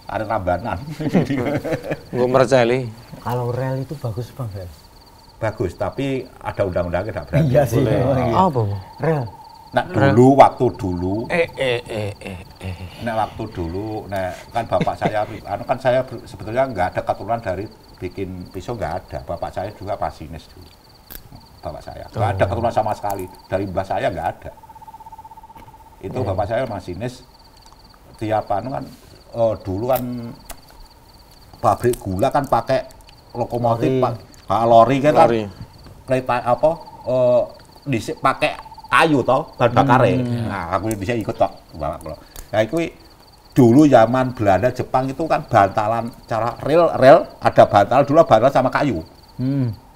Arek rambanan. Gue merceli. Kalau rel itu bagus Bang, guys. Bagus, tapi ada undang-undangnya tidak berani. Iya sih. Apa? Rel. Nah, waktu dulu. Nah, waktu dulu, nah kan bapak saya, kan saya sebetulnya nggak ada keturunan dari bikin pisau, nggak ada. Bapak saya juga masinis dulu. Bapak saya nggak ada keturunan sama sekali. Dari mbah saya nggak ada. Itu bapak saya masinis. Tiap kan dulu kan pabrik gula kan pakai lokomotif, lori kan. Kereta apa? Pakai kayu toh, bahan bakare. Nah, aku bisa ikut toh, bapak. Nah, itu dulu zaman Belanda Jepang itu kan bantalan cara rel ada bantalan dulu bantalan sama kayu.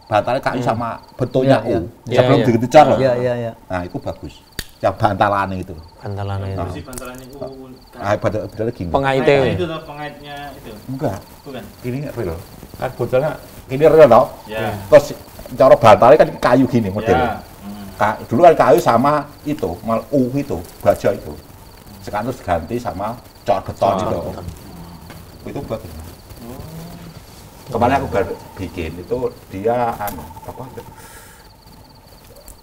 Bantalan kayu sama bentuknya U. Sebelum diganti cor loh. Iya. Nah, itu bagus. yang bantalan itu. Bantalannya itu. Besi bantalannya itu. Bantalnya gini. Pengaitnya. Itu toh pengaitnya itu. Enggak. Bukan. Ini real. Kan botolnya ini real toh. Ya. Terus cara bantalnya kan kayu gini modelnya. Ya. Dulu kan kayu sama itu, itu, baja itu. Sekarang terus ganti sama cor beton itu. Itu bagus. Kemarin aku baru bikin itu dia apa?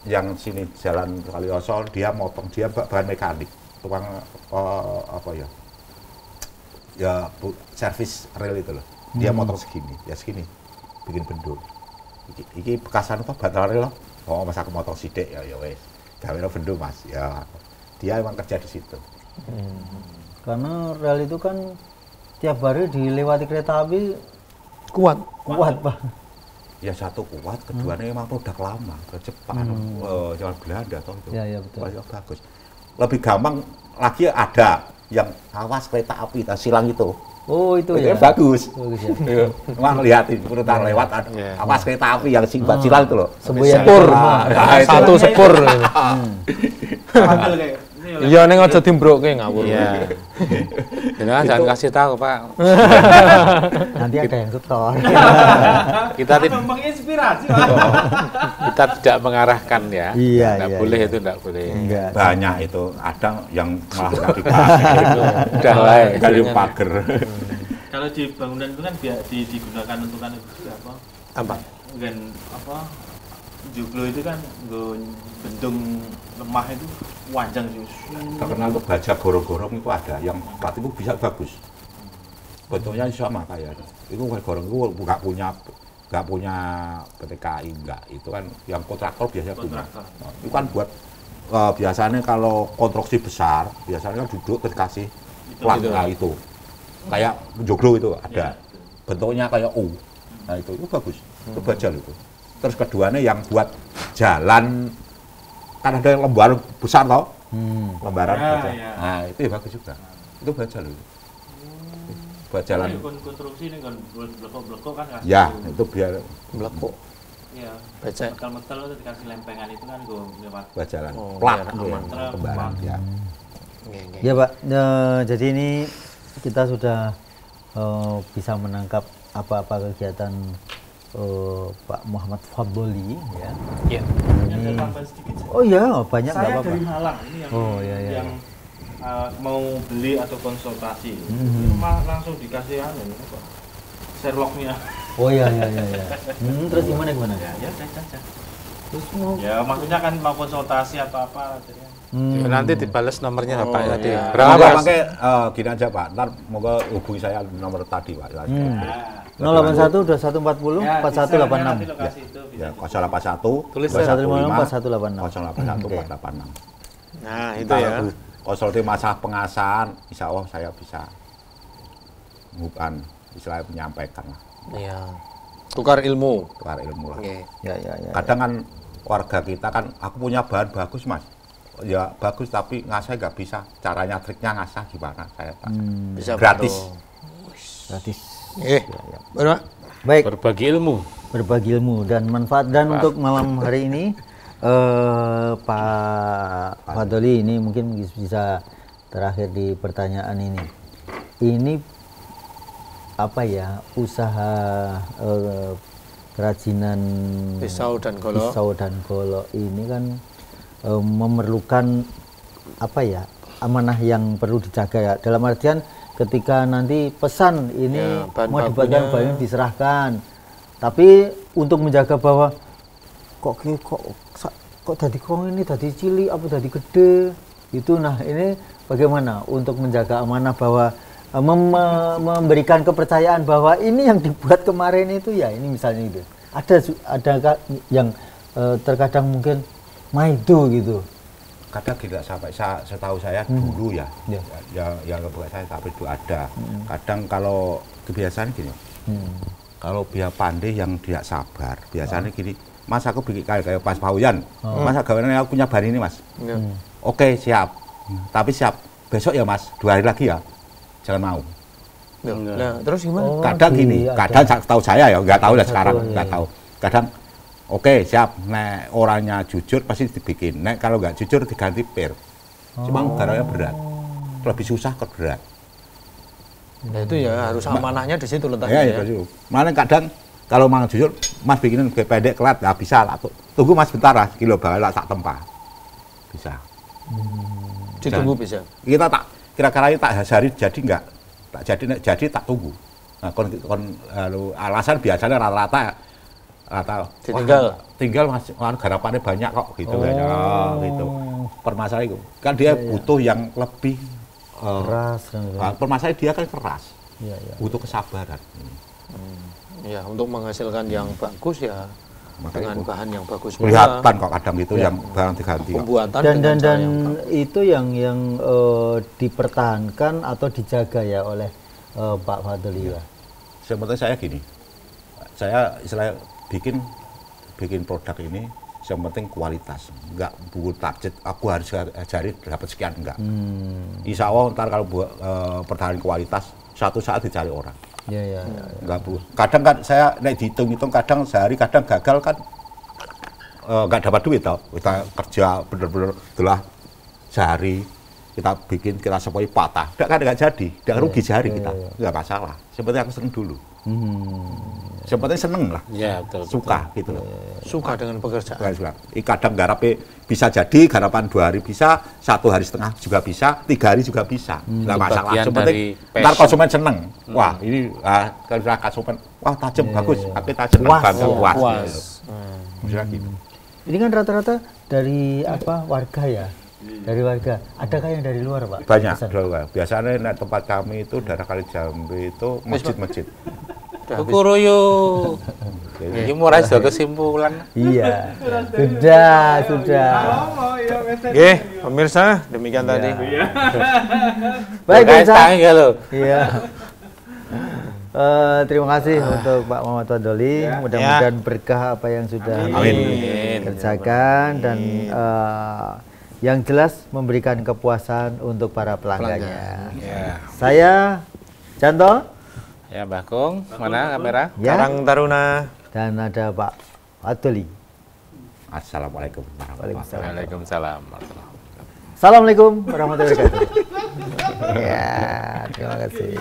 Yang sini jalan Kalioso dia motong dia bahan mekanik, tukang apa ya? Ya servis rel itu loh. Dia motong segini, ya segini, bikin bendul. Iki bekasan apa bantal rel loh. Oh mas aku motong sidik ya wes. Gawe bendul mas, ya dia emang kerja di situ. Karena rel itu kan tiap hari dilewati kereta api Kuat. Pak. Ya satu kuat, keduanya emang produk lama ke Jepang, jangan Belanda toh itu. Ya betul. Wah, bagus. Lebih gampang lagi ada yang awas kereta api, silang itu. Oh itu Itu ya. bagus. Bagus ya. Emang lihatin urutan lewat ada awas kereta api yang singbat silang itu loh. Semboyan Sepur. Nah, itu. Satu sepur. Panggil kayak ini Iya ning aja dimbroke ngawur. Iya. Jangan kasih tahu, Pak. Nanti ada yang setor. Kita menginspirasi, Pak. kita tidak mengarahkan ya. Iya, Tidak iya, boleh iya. itu tidak boleh. Enggak. Banyak itu, ada yang malah nggak dipakai itu. Udah lah. Dari pagar. Kalau di bangunan itu kan digunakan untuk kan itu juga apa? Apa? Kan apa? Joglo itu kan nggo bendung lemah itu wanjang sih. Terkenal tuh baja gorong-gorong itu ada, yang plat itu bisa bagus. Bentuknya sama kayak itu gorong itu nggak punya PT KAI enggak, itu kan yang kontraktor biasanya punya. Nah, itu kan buat biasanya kalau konstruksi besar biasanya kan duduk terus kasih plat itu kayak Joglo itu ada bentuknya kayak U. Nah itu bagus, itu baja itu. Terus keduanya yang buat jalan kan ada yang lembaran besar toh, lembaran baja. Ya. Nah itu ya bagus juga, itu baja loh. Buat jalan. Konstruksi ini kan blok-blok kan kasih. Ya itu biar Mlekuk. Iya. Becek. Metal-metal itu dikasih lempengan itu kan gue lewat. buat jalan. Oh, Plat biar itu aman. lembaran ya. Ya Pak, jadi ini kita sudah bisa menangkap apa-apa kegiatan Pak Muhammad Fadli ya. Iya. Ada tambahan sedikit. Oh iya, banyak nggak Saya apa-apa. dari Malang ini yang Oh, iya, iya. yang mau beli atau konsultasi. Langsung dikasih apa? Sherlocknya. Oh iya. Terus gimana? Ya, saja. Terus mau Ya, maksudnya kan mau konsultasi atau apa jadi. Ya, nanti dibales nomornya Pak tadi. iya. Berapa Moga Mas? pakai gini aja Pak, ntar moga hubungi saya nomor tadi Pak. Ya, 081 2140 Ya, 4186. lokasi itu bisa. ya 081 Tulis 4186 4186. 081 Oke. 486. Nah, itu ya. Konsultasi masalah pengasahan, insya Allah saya bisa bukan istilahnya menyampaikan lah, Iya. Tukar ilmu. tukar ilmu lah. Oke. Ya. Kadang kan warga kita kan, aku punya bahan bagus Mas, ya bagus tapi ngasah nggak bisa, caranya triknya ngasah gimana saya tak. Bisa Gratis. Gratis. Benar. Baik, Berbagi ilmu. berbagi ilmu dan manfaat. Dan untuk malam hari ini Pak Fadli ini mungkin bisa terakhir di pertanyaan ini. Ini apa ya, usaha kerajinan Pisau dan golok. ini kan memerlukan apa ya, amanah yang perlu dijaga ya. Dalam artian ketika nanti pesan ini Ya, bahan mau dibuatkan bakunya. bahan diserahkan, tapi untuk menjaga bahwa kok tadi ini tadi cilik apa tadi gede itu, nah ini bagaimana untuk menjaga amanah bahwa memberikan kepercayaan bahwa ini yang dibuat kemarin itu ya ini misalnya itu ada yang terkadang mungkin maido gitu. Kadang tidak sampai, setahu saya dulu ya, yang buat saya sampai itu ada. Kadang kalau kebiasaan gini, kalau dia pandai yang tidak sabar, biasanya gini, Mas aku bikin kayak pas Pauyan, Mas agaknya aku punya bahan ini Mas. Oke siap, tapi siap besok ya Mas, 2 hari lagi ya, jangan mau. Nah, terus gimana? Oh, Kadang gini, ada. kadang tahu saya ya, nggak tahu lah sekarang, Iya. nggak tahu. Kadang Oke, siap. Nek orangnya jujur pasti dibikin. Nek kalau nggak jujur diganti pir. Cuma udaranya berat. Lebih susah ke berat. Nah, itu ya harus amanahnya di situ letaknya Ya, ya. itu. Mana kadang kalau mau jujur, Mas bikinin pendek kelat, nggak bisa lah. Tunggu Mas bentar lah, kilo bala tak tempa. Bisa. Ditunggu bisa. Kita tak kira-kira tak hari jadi enggak. Tak jadi tak tunggu. Nah, alasan biasanya rata-rata Ditinggal. tinggal Mas, garapannya banyak kok gitu kan. Gitu. Permasalahan itu. Kan dia butuh yang lebih Keras kan. permasalahan dia kan keras. Iya, iya. Butuh kesabaran. Ya, untuk menghasilkan yang bagus ya Makanya dengan itu bahan yang bagus pula. kelihatan kok kadang itu yang barang diganti kok. Pembuatan Dan dengan cara yang itu yang dipertahankan atau dijaga ya oleh Pak Fadli ya. Sebenarnya saya gini, saya istilahnya bikin produk ini, yang penting kualitas, enggak buku target, aku harus cari dapat sekian, enggak. Insya Allah ntar kalau pertahanan kualitas, suatu saat dicari orang. Iya, iya. Enggak bu. Kadang kan saya naik dihitung-hitung, kadang sehari, kadang gagal kan, enggak dapat duit tau. Kita kerja bener-bener telah sehari, kita bikin, kita sepoi patah, enggak jadi, enggak rugi sehari kita, enggak masalah. Seperti aku seneng dulu. Sepertinya seneng lah, Ya, betul. suka gitu loh. suka dengan pekerjaan. Suka. Kadang garape bisa jadi, garapan 2 hari bisa, 1 hari setengah juga bisa, 3 hari juga bisa. Nggak masalah. Bagian Seperti dari ntar passion. konsumen seneng. Wah ini kalau konsumen, wah tajam bagus, tapi tajam Puas. bangga puas. Puas. Gitu. Misalnya gitu. Ini kan rata-rata dari apa warga ya? Dari warga. Adakah yang dari luar, Pak? Banyak. Pesan. Biasanya nah, tempat kami itu daerah Kali Jambi itu masjid-masjid. Kukuruyo. Ini mulai sudah kesimpulan. Iya. Sudah. Oke, pemirsa, demikian tadi. Baik, Guys, pemirsa. tanya ya lo. Iya. Terima kasih untuk Pak Muhammad Fadli. Mudah-mudahan berkah apa yang sudah Amin. dikerjakan dan yang jelas memberikan kepuasan untuk para pelanggannya. Ya. Saya Janto Ya, Mbak Kung, mana kamera? ya, Karang Taruna. dan ada Pak Fadli. Assalamualaikum warahmatullahi wabarakatuh. Waalaikumsalam. Assalamualaikum warahmatullahi wabarakatuh. Ya, terima kasih.